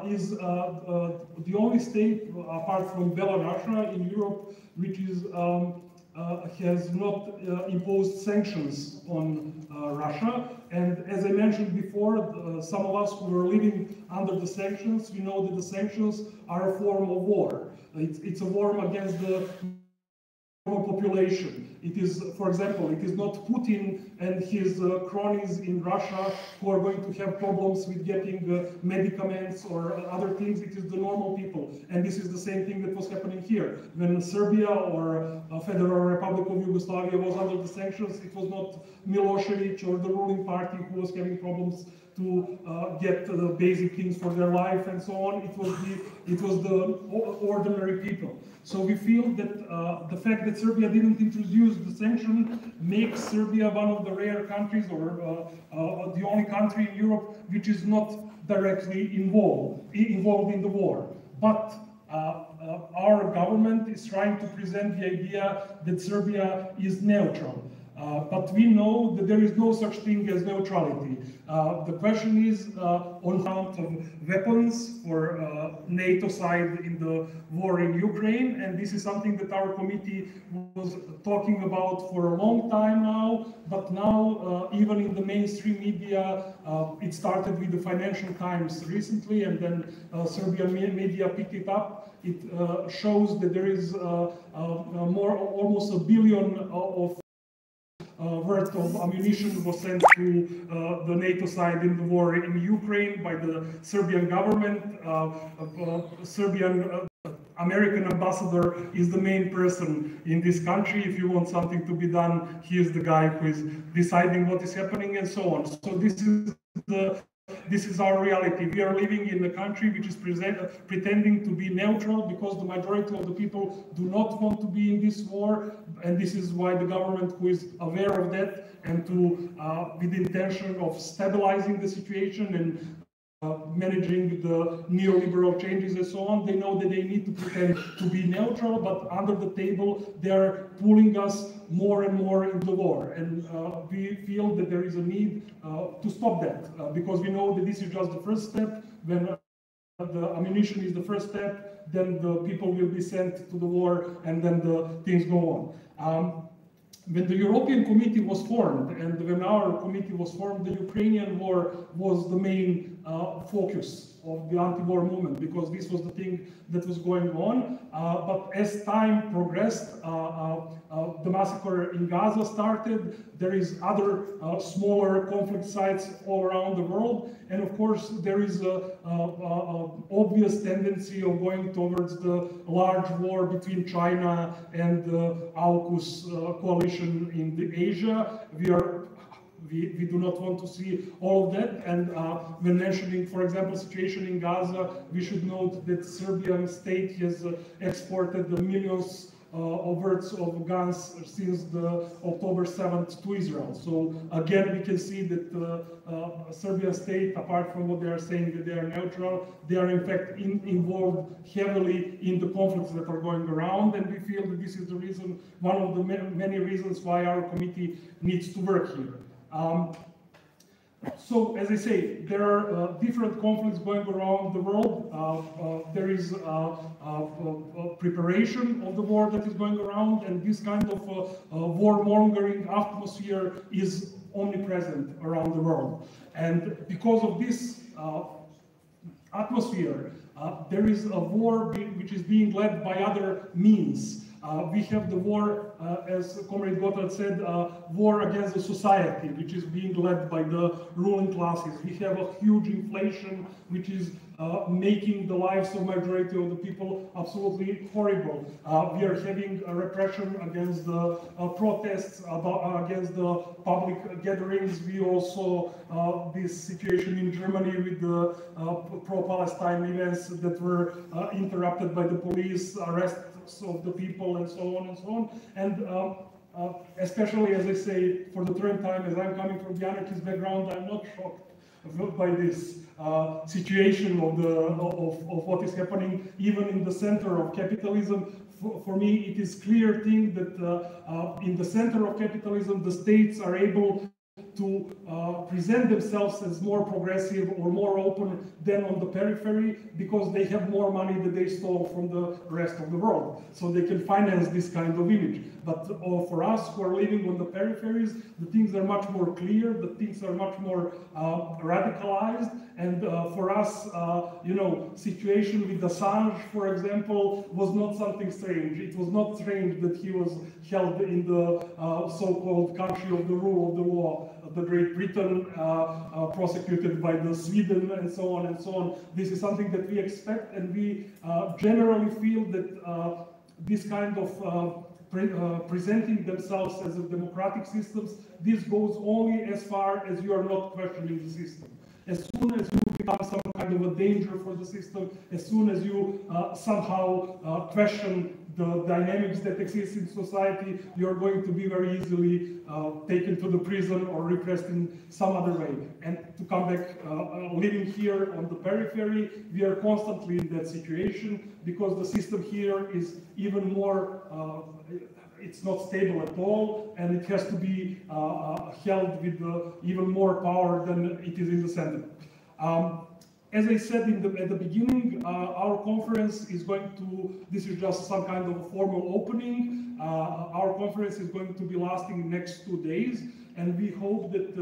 [SPEAKER 1] is the only state apart from Belarus in Europe which is has not imposed sanctions on Russia. And as I mentioned before, some of us who are living under the sanctions, we know that the sanctions are a form of war. It's a war against the population. It is, for example, it is not Putin and his cronies in Russia who are going to have problems with getting medicaments or other things. It is the normal people. And this is the same thing that was happening here. When Serbia or Federal Republic of Yugoslavia was under the sanctions, it was not Milosevic or the ruling party who was having problems to get the basic things for their life and so on. It was the ordinary people. So we feel that the fact that Serbia didn't introduce the sanction makes Serbia one of the rare countries, or the only country in Europe which is not directly involved in the war. But our government is trying to present the idea that Serbia is neutral. But we know that there is no such thing as neutrality. The question is on account of weapons for NATO side in the war in Ukraine, and this is something that our committee was talking about for a long time now, but now even in the mainstream media, it started with the Financial Times recently, and then Serbian media picked it up. It shows that there is almost $1 billion of worth of ammunition was sent to the NATO side in the war in Ukraine by the Serbian government. Serbian American ambassador is the main person in this country. If you want something to be done, he is the guy who is deciding what is happening and so on. So this is our reality. We are living in a country which is pretending to be neutral because the majority of the people do not want to be in this war, and this is why the government, who is aware of that and with the intention of stabilizing the situation and managing the neoliberal changes and so on, they know that they need to pretend to be neutral, but under the table they're pulling us more and more into the war. And we feel that there is a need to stop that, because we know that this is just the first step. When the ammunition is the first step, then the people will be sent to the war, and then the things go on. When the European Committee was formed, and when our committee was formed, the Ukrainian war was the main focus of the anti-war movement, because this was the thing that was going on. But as time progressed, the massacre in Gaza started. There is other smaller conflict sites all around the world, and of course there is a obvious tendency of going towards the large war between China and the AUKUS coalition in Asia. We do not want to see all of that. And when mentioning, for example, situation in Gaza, we should note that Serbian state has exported the millions of worth of guns since the October 7th to Israel. So again, we can see that Serbian state, apart from what they are saying that they are neutral, they are in fact involved heavily in the conflicts that are going around, and we feel that this is the reason, one of the many reasons why our committee needs to work here. So, as I say, there are different conflicts going around the world. There is preparation of the war that is going around, and this kind of warmongering atmosphere is omnipresent around the world. And because of this atmosphere, there is a war which is being led by other means. We have the war, as Comrade Gotthard said, war against the society, which is being led by the ruling classes. We have a huge inflation, which is making the lives of majority of the people absolutely horrible. We are having a repression against the protests, against the public gatherings. We also this situation in Germany with the pro-Palestine events that were interrupted by the police, arrests of the people, and so on and so on. And especially, as I say, for the third time, as I'm coming from the anarchist background, I'm not shocked by this situation of what is happening even in the center of capitalism. For me, it is clear thing that in the center of capitalism, the states are able to present themselves as more progressive or more open than on the periphery, because they have more money that they stole from the rest of the world. So they can finance this kind of image. But for us who are living on the peripheries, the things are much more clear, the things are much more radicalized. And for us, you know, situation with Assange, for example, was not something strange. It was not strange that he was held in the so-called country of the rule of the law, the Great Britain, prosecuted by the Sweden, and so on and so on. This is something that we expect, and we generally feel that this kind of presenting themselves as a democratic systems, this goes only as far as you are not questioning the system. As soon as you become some kind of a danger for the system, as soon as you somehow question the dynamics that exist in society, you're going to be very easily taken to the prison or repressed in some other way. And to come back, living here on the periphery, we are constantly in that situation, because the system here is even more, it's not stable at all, and it has to be held with even more power than it is in the center. As I said at the beginning, our conference is going to, this is just some kind of a formal opening. Our conference is going to be lasting next 2 days, and we hope that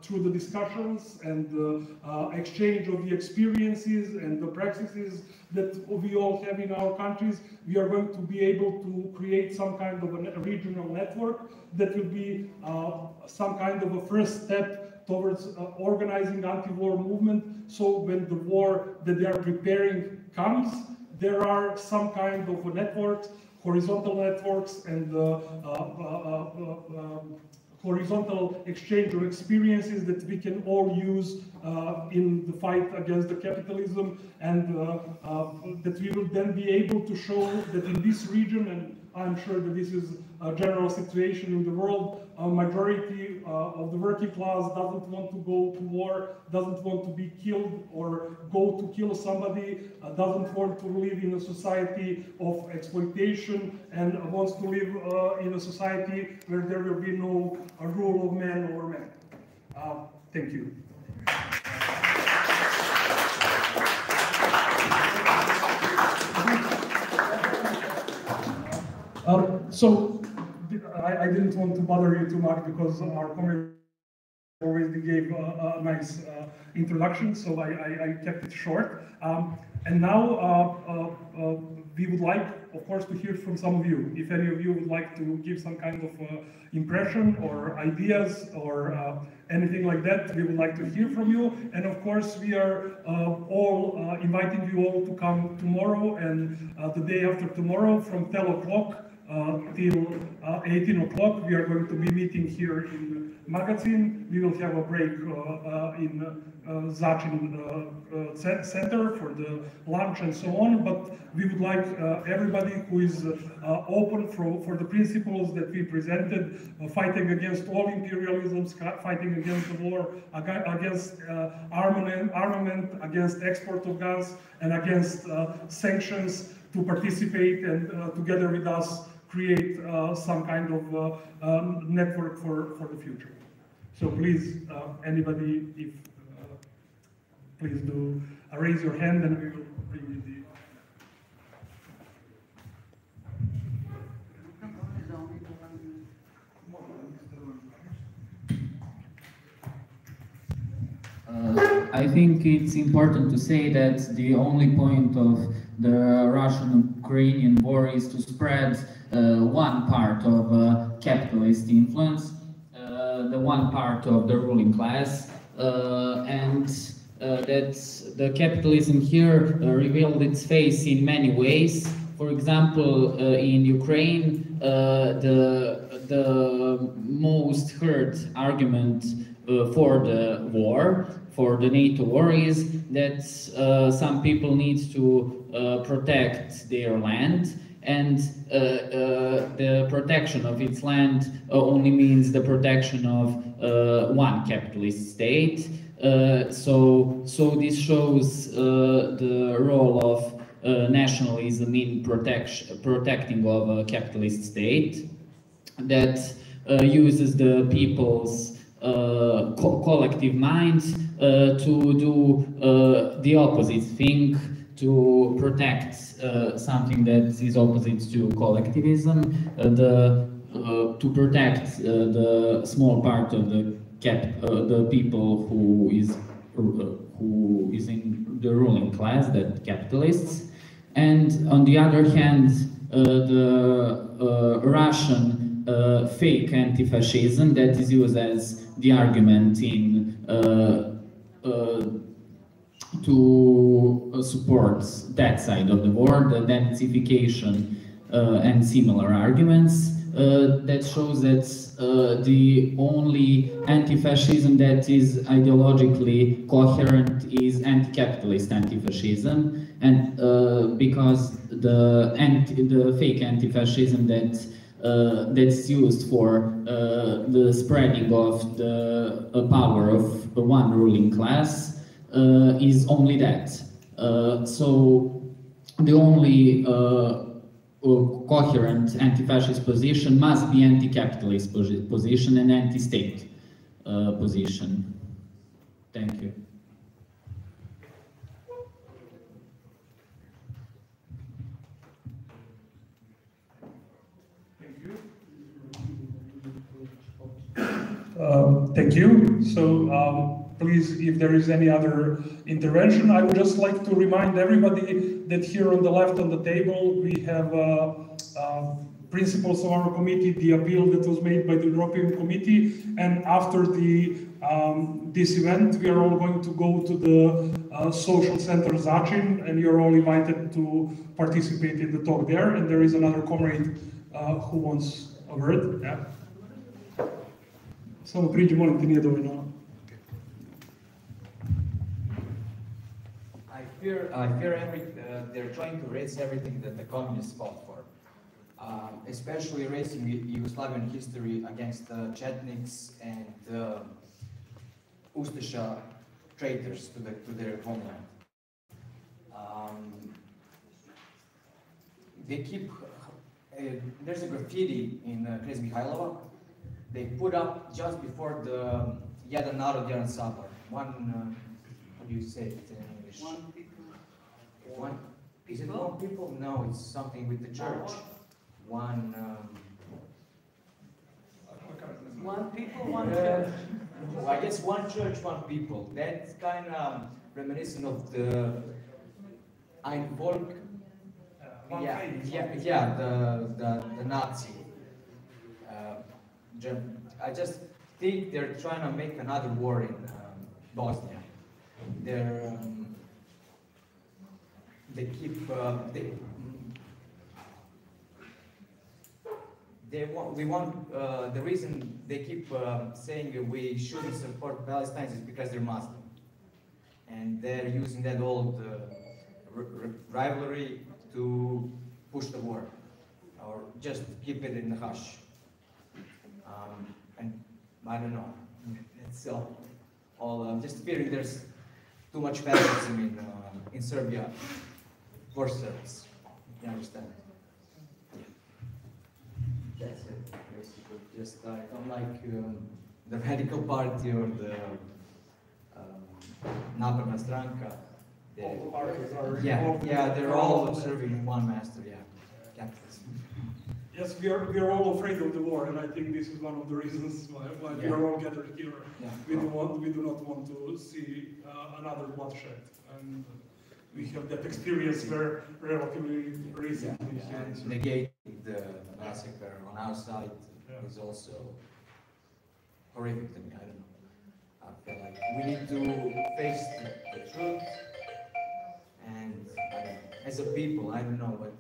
[SPEAKER 1] through the discussions and the exchange of the experiences and the practices that we all have in our countries, we are going to be able to create some kind of a regional network that will be some kind of a first step towards organizing anti-war movement. So when the war that they are preparing comes, there are some kind of a networks, horizontal networks, and horizontal exchange of experiences that we can all use in the fight against the capitalism, and that we will then be able to show that in this region, and I'm sure that this is a general situation in the world, a majority of the working class doesn't want to go to war, doesn't want to be killed or go to kill somebody, doesn't want to live in a society of exploitation, and wants to live in a society where there will be no rule of man over man. Thank you. So I didn't want to bother you too much, because our conversation already gave a nice introduction, so I kept it short. And now we would like, of course, to hear from some of you. If any of you would like to give some kind of impression or ideas or anything like that, we would like to hear from you. And of course, we are all inviting you all to come tomorrow and the day after tomorrow from 10 o'clock till 18 o'clock. We are going to be meeting here in Magazine. We will have a break in Zachin Center for the lunch and so on, but we would like everybody who is open for the principles that we presented, fighting against all imperialisms, fighting against the war, against armament, against export of guns, and against sanctions, to participate and together with us create some kind of network for the future. So please, anybody, if please do raise your hand, and we will bring you the.
[SPEAKER 5] I think it's important to say that the only point of the Russian-Ukrainian war is to spread one part of capitalist influence, the one part of the ruling class, and that the capitalism here revealed its face in many ways. For example, in Ukraine, the most heard argument for the war, for the NATO war, is that some people need to protect their land, and the protection of its land only means the protection of one capitalist state. So this shows the role of nationalism in protecting of a capitalist state that uses the people's collective mind to do the opposite thing, to protect something that is opposite to collectivism, to protect the small part of the people who is in the ruling class, that capitalists, and on the other hand, the Russian fake anti-fascism that is used as the argument in to support that side of the war, the identification and similar arguments. That shows that the only anti-fascism that is ideologically coherent is anti-capitalist anti-fascism, and because the fake anti-fascism that's used for the spreading of the power of one ruling class is only that. So the only coherent anti-fascist position must be anti-capitalist position and anti-state position. Thank you.
[SPEAKER 1] Thank you. So please, if there is any other intervention, I would just like to remind everybody that here on the left on the table we have principles of our committee, the appeal that was made by the European Committee, and after this event we are all going to go to the social center Zachin, and you're all invited to participate in the talk there, and there is another comrade who wants a word. Yeah. Samo priđi, molim te, nije dovoljno.
[SPEAKER 6] I fear they're trying to erase everything that the communists fought for, especially erasing Yugoslavian history against the Chetniks and Ustasha traitors to their homeland. They keep there's a graffiti in Knez Mihailova. They put up just before the Jedan Narod, Jedan Sabor. How do you say it in English?
[SPEAKER 7] One people.
[SPEAKER 6] One, is it one people? No, it's something with the church. One
[SPEAKER 7] people, one church.
[SPEAKER 6] Well, I guess one church, one people. That's kind of reminiscent of the Ein Volk. The Nazi. I just think they're trying to make another war in Bosnia. They keep the reason they keep saying we shouldn't support Palestine is because they're Muslim, and they're using that old rivalry to push the war, or just keep it in the hush. And I don't know. It's all I'm just fearing there's too much fascism in Serbia for Serbs. You understand? Yeah. That's it, basically. Just I don't like the Radical Party or the Napredna Stranka.
[SPEAKER 1] All the parties are
[SPEAKER 6] they're all serving one master. Yeah, capitalism.
[SPEAKER 1] Yes, we are all afraid of the war, and I think this is one of the reasons why we are all gathered here.
[SPEAKER 6] Yeah.
[SPEAKER 1] We do not want to see another bloodshed, and we have that experience very relatively recently.
[SPEAKER 6] And negating the massacre on our side is also horrific to me. I don't know. I feel like we need to face the truth, and as a people, I don't know what.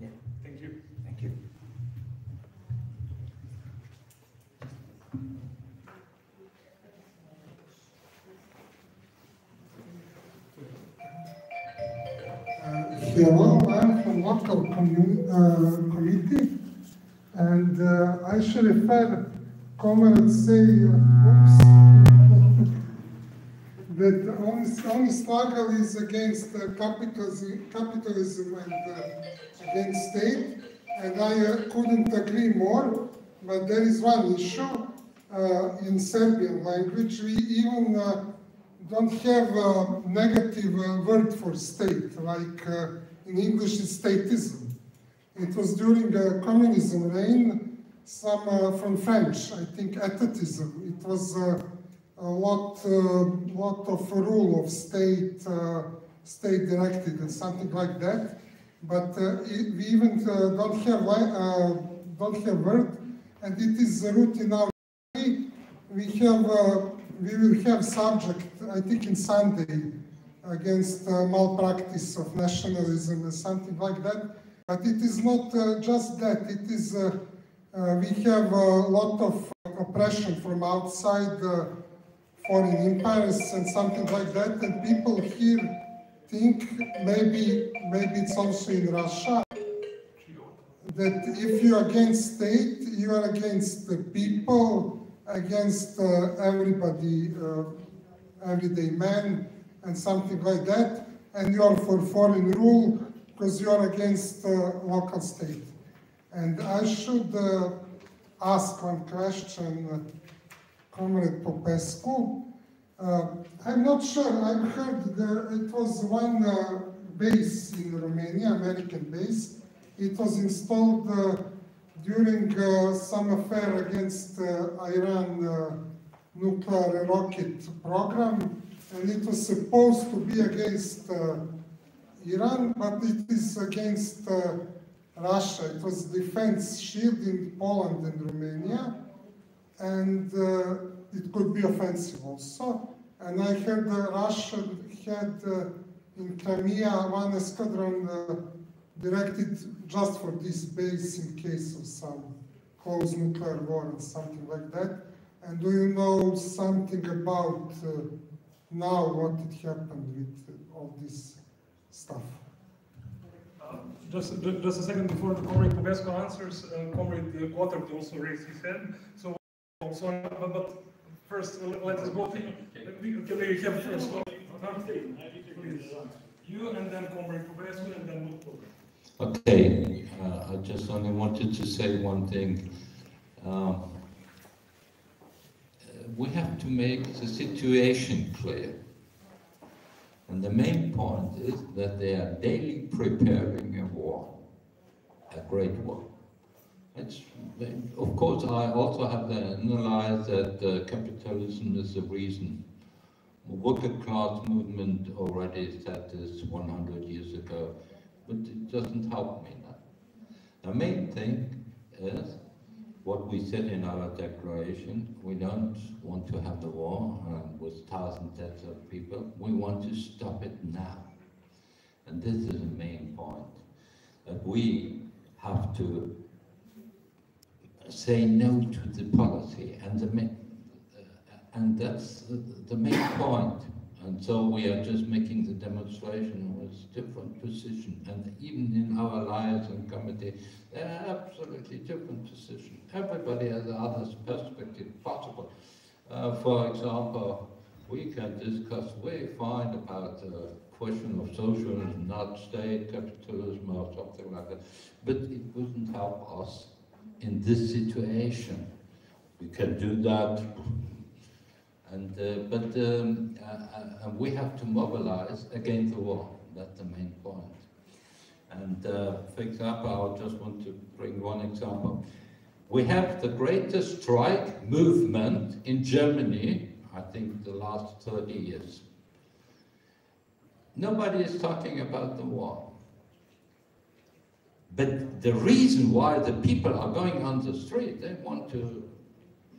[SPEAKER 6] Yeah.
[SPEAKER 1] Thank you.
[SPEAKER 6] Thank you.
[SPEAKER 8] Hello, I'm from local committee, and I should refer comrades say, that only struggle is against capitalism and against state, and I couldn't agree more. but there is one issue in Serbian language. We even don't have a negative word for state, like in English it's statism. It was during communism reign, some from French, I think atatism. It was a lot of rule of state, state directed and something like that. But we even don't have word, and it is the root in our way. We will have subject, I think in Sunday, against malpractice of nationalism and something like that. But it is not just that. It is we have a lot of oppression from outside, foreign empires and something like that, and people here think maybe it's also in Russia that if you are against state, you are against the people, against everybody, everyday man, and something like that, and you are for foreign rule because you are against local state. And I should ask one question, Comrade Popescu. I'm not sure, I've heard it was one base in Romania, American base. It was installed during some affair against Iran nuclear rocket program, and it was supposed to be against Iran, but it is against Russia. It was defense shield in Poland and Romania, and it could be offensive also. And I heard Russia had in Crimea one squadron directed just for this base in case of some close nuclear war and something like that. And do you know something about now what had happened with all this stuff?
[SPEAKER 1] Just a second before the Comrade Popescu answers, Comrade Gotthard also raised his hand. So, sorry, but first let us go. Can we have first? Please. You and then Comrade Popescu and then we'll talk.
[SPEAKER 2] Okay, I just only wanted to say one thing. We have to make the situation clear. And the main point is that they are daily preparing a war, a great war. Of course, I also have to analyze that capitalism is the reason. The worker class movement already said this 100 years ago, but it doesn't help me now. The main thing is what we said in our declaration. We don't want to have the war with thousands deaths of people. We want to stop it now. And this is the main point, that we have to say no to the policy, and that's the main point. And so we are just making the demonstration with different position, and even in our liaison committee, there are absolutely different positions. Everybody has the other perspective possible. For example, we can discuss way fine about the question of socialism, not state capitalism or something like that, but it wouldn't help us in this situation. We can do that. And we have to mobilize against the war. That's the main point. And for example, I just want to bring one example. We have the greatest strike movement in Germany, I think the last 30 years. Nobody is talking about the war. But the reason why the people are going on the street, they want to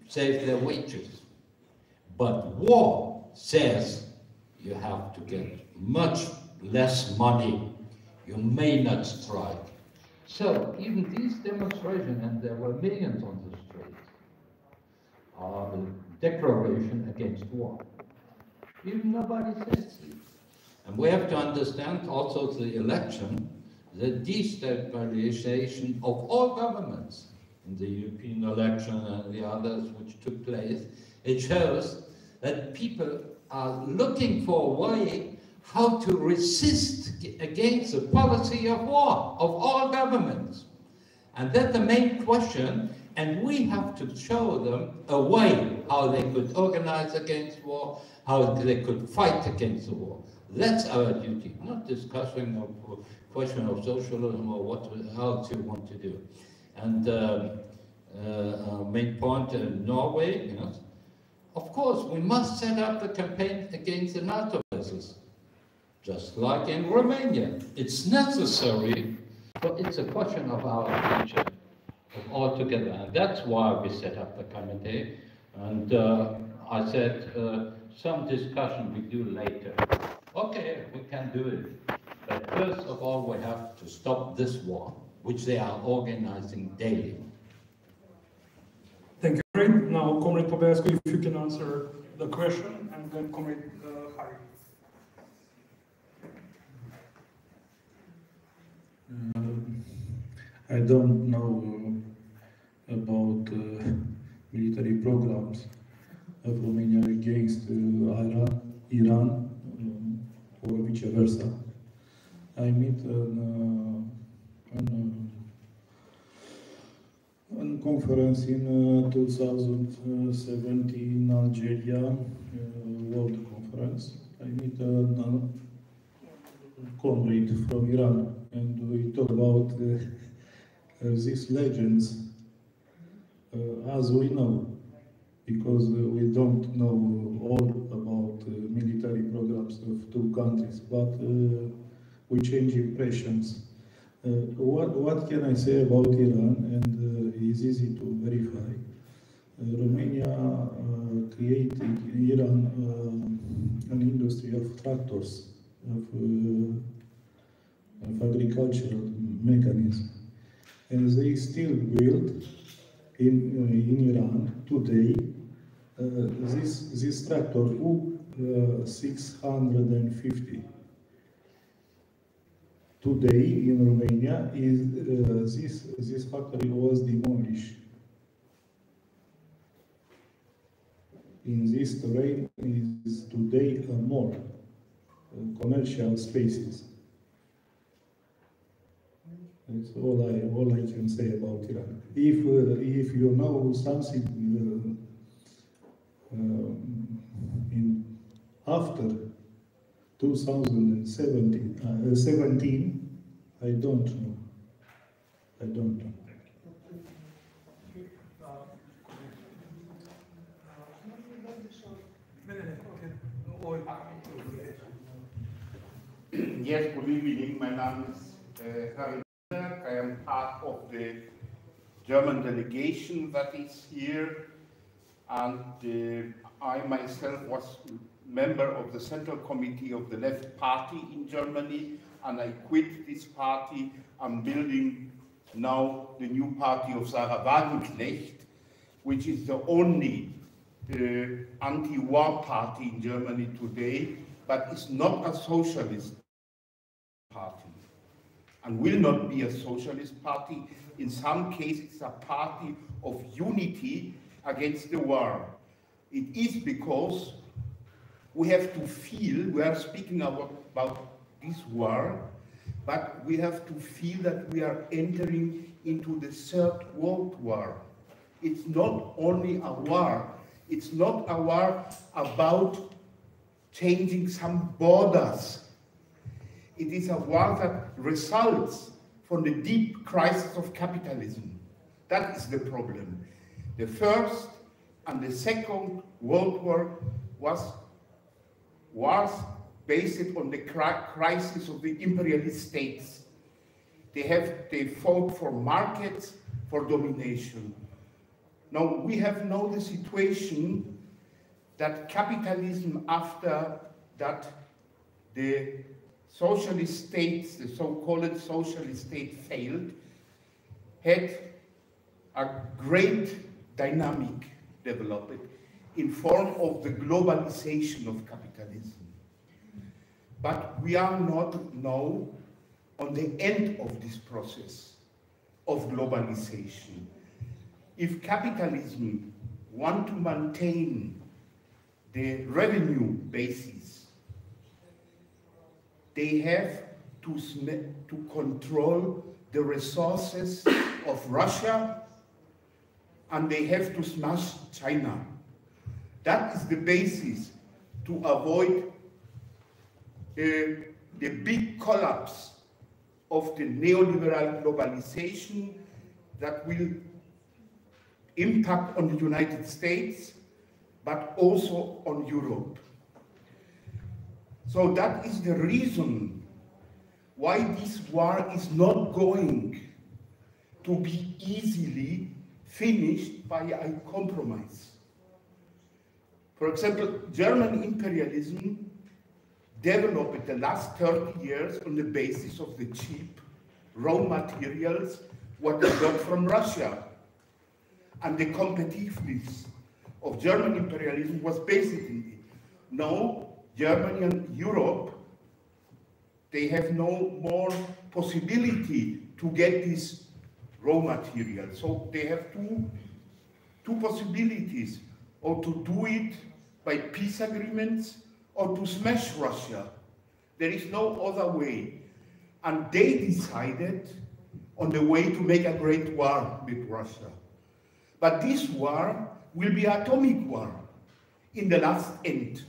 [SPEAKER 2] save their wages. But war says you have to get much less money. You may not strike. So even these demonstrations, and there were millions on the streets, are a declaration against war. Even nobody says it. And we have to understand also the election, the destabilization of all governments in the European election and the others which took place. It shows that people are looking for a way how to resist against the policy of war of all governments. And that's the main question,
[SPEAKER 3] And we have to show them a way how they could organize against war, how they could fight against the war. That's our duty, not discussing a question of socialism or what else you want to do. And main point in Norway, yes, of course, we must set up a campaign against the NATO bases, just like in Romania. It's necessary, but it's a question of our future, of all together. And that's why we set up the committee. And I said, some discussion we do later. Okay, we can do it. But first of all, we have to stop this war, which they are organizing daily.
[SPEAKER 1] Thank you. Great. Now, Comrade Pobeasco, if you can answer the question, and then Comrade Harry.
[SPEAKER 4] I don't know about military programs of Romania against Iran, or vice versa. I meet a conference in 2017 in Algeria, World Conference. I meet a comrade from Iran, and we talk about these legends as we know, because we don't know all about military programs of two countries, but we change impressions. What can I say about Iran? And it's easy to verify. Romania created in Iran an industry of tractors, of agricultural mechanism, and they still build in Iran today this tractor U650. Today in Romania this factory was demolished. In this terrain is today a mall, commercial spaces. That's all I can say about Iran. If you know something after 2017, I don't know. I don't know.
[SPEAKER 9] Yes, good evening. My name is Harry. I am part of the German delegation that is here, and I myself was member of the Central Committee of the Left Party in Germany, and I quit this party. I'm building now the new party of Sarah Wagenknecht, which is the only anti-war party in Germany today, but it's not a socialist party and will not be a socialist party. In some cases, it's a party of unity against the war. It is because we have to feel, we are speaking about this war, but we have to feel that we are entering into the Third World War. It's not only a war, it's not a war about changing some borders. It is a war that results from the deep crisis of capitalism. That is the problem. The First and the Second World War was based on the crisis of the imperialist states. They fought for markets, for domination. Now we have now the situation that capitalism, after that the socialist states, the so-called socialist state failed, had a great dynamic developed in form of the globalization of capitalism. But we are not now on the end of this process of globalization. If capitalism want to maintain the revenue basis, they have to control the resources of Russia, and they have to smash China. That is the basis to avoid the big collapse of the neoliberal globalization that will impact on the United States, but also on Europe. So that is the reason why this war is not going to be easily finished by a compromise. For example, German imperialism developed the last 30 years on the basis of the cheap raw materials what they got from Russia. And the competitiveness of German imperialism was based in it. Now, Germany and Europe, they have no more possibility to get this raw material. So they have two possibilities, or to do it by peace agreements or to smash Russia. There is no other way. And they decided on the way to make a great war with Russia. But this war will be an atomic war in the last end.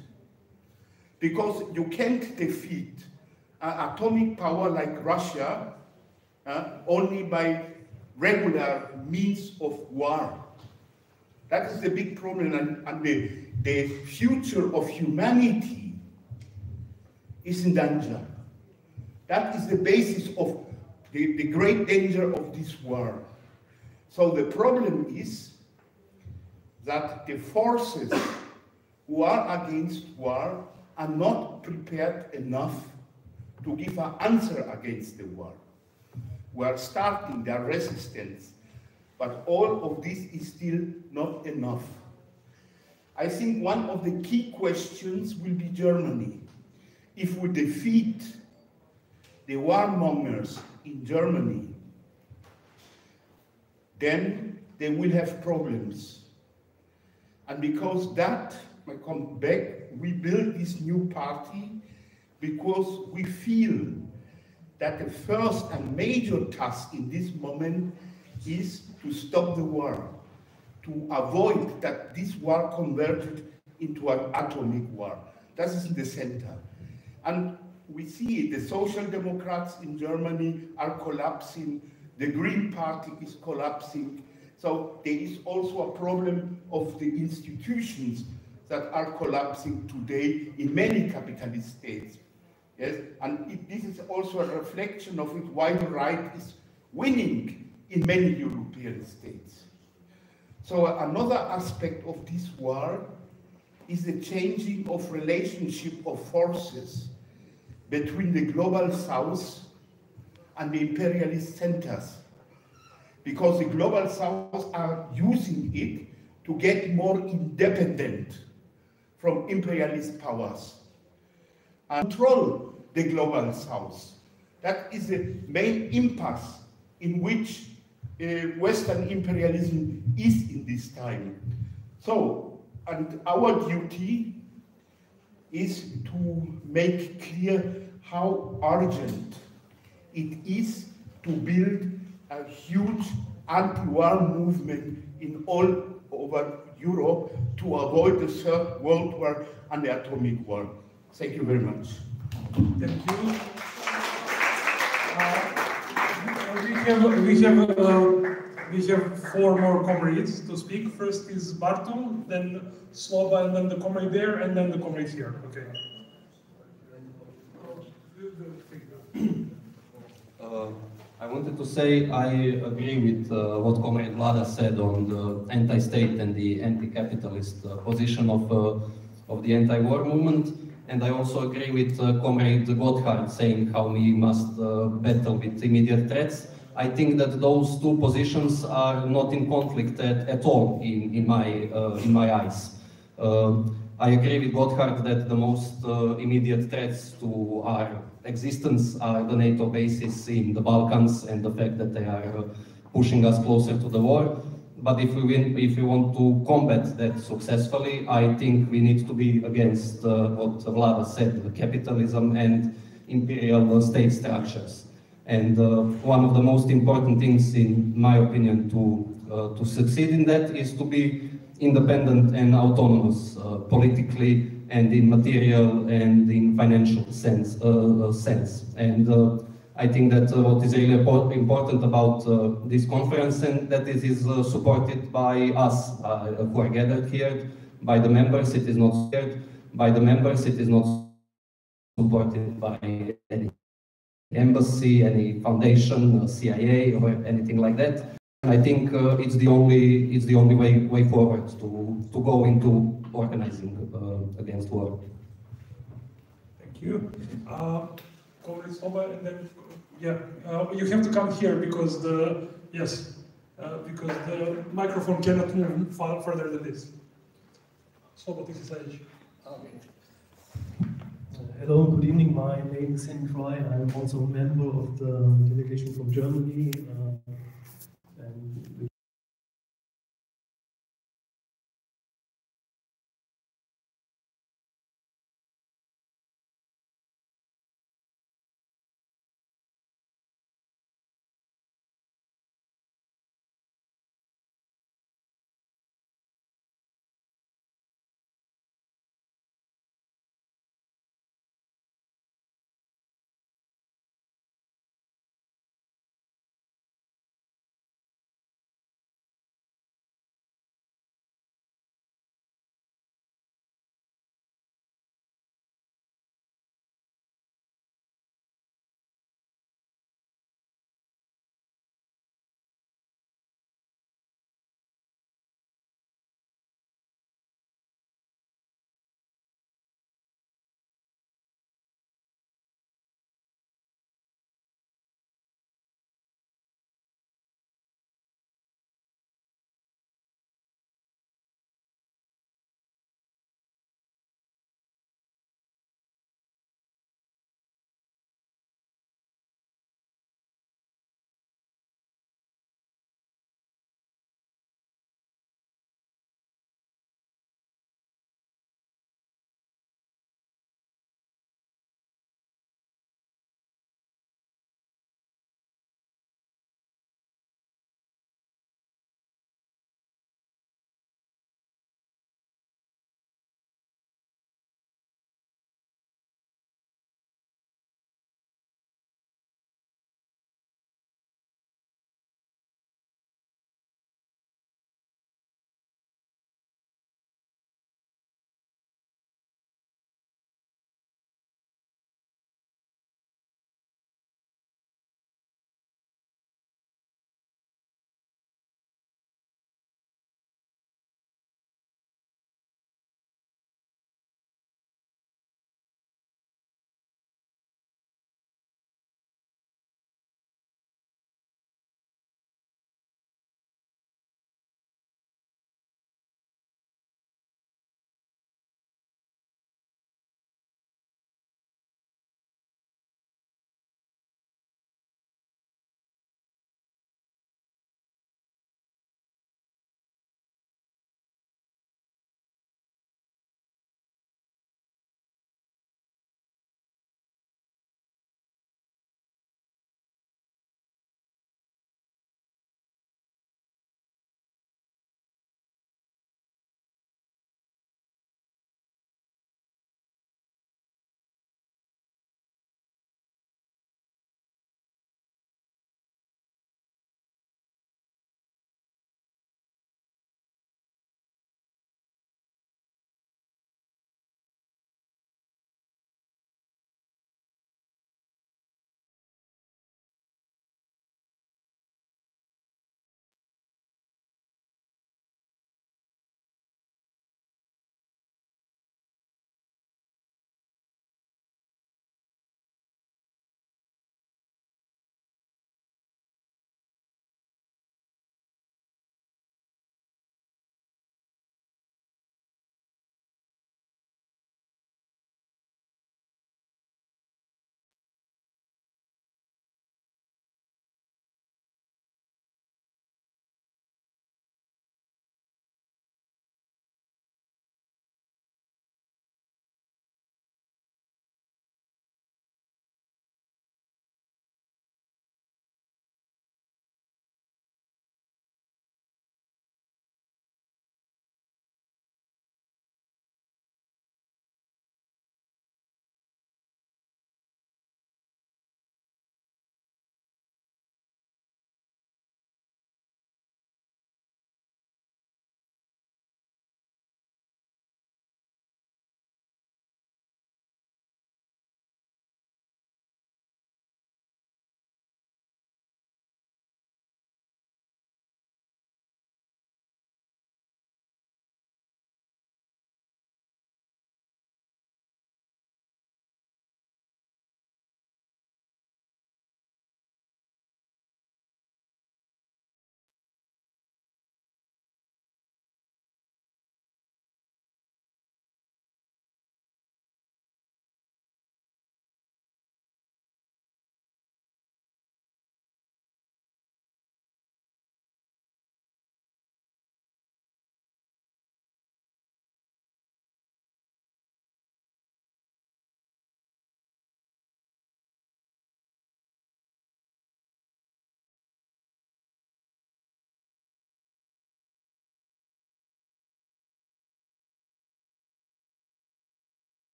[SPEAKER 9] Because you can't defeat an atomic power like Russia only by regular means of war. That is the big problem, and the future of humanity is in danger. That is the basis of the great danger of this war. So the problem is that the forces who are against war are not prepared enough to give an answer against the war. We are starting their resistance, but all of this is still not enough. I think one of the key questions will be Germany. If we defeat the warmongers in Germany, then they will have problems. And because that, I come back, we built this new party because we feel that the first and major task in this moment is to stop the war, to avoid that this war converted into an atomic war. That is in the center. And we see the Social Democrats in Germany are collapsing, the Green Party is collapsing. So there is also a problem of the institutions that are collapsing today in many capitalist states. Yes, and this is also a reflection of it why the right is winning in many European states. So another aspect of this war is the changing of relationship of forces between the global south and the imperialist centers. Because the global south are using it to get more independent from imperialist powers and control the global south. That is the main impasse in which Western imperialism is in this time. So, and our duty is to make clear how urgent it is to build a huge anti-war movement in all over Europe to avoid the Third World War and the atomic war. Thank you very much.
[SPEAKER 1] Thank you. We have four more comrades to speak. First is Bartu, then Slova, and then the comrade there, and then the comrade here. Okay.
[SPEAKER 10] I wanted to say I agree with what Comrade Vlada said on the anti-state and the anti-capitalist position of the anti-war movement. And I also agree with Comrade Gotthard saying how we must battle with immediate threats. I think that those two positions are not in conflict at all in my eyes. I agree with Gotthard that the most immediate threats to our existence are the NATO bases in the Balkans and the fact that they are pushing us closer to the war. But if we want to combat that successfully, I think we need to be against what Vlada said, the capitalism and imperial state structures. And one of the most important things, in my opinion, to to succeed in that is to be independent and autonomous politically and in material and in financial sense. And I think that what is really important about this conference, and that it is supported by us who are gathered here, by the members. It is not shared by the members. It is not supported by any embassy, any foundation, CIA, or anything like that. I think it's the only way forward to go into organizing against war.
[SPEAKER 1] Thank you. Comrade Soba, and then you have to come here because because the microphone cannot move further than this. Soba, this is Age.
[SPEAKER 11] Okay. Hello, good evening. My name is Henry Fry. I'm also a member of the delegation from Germany.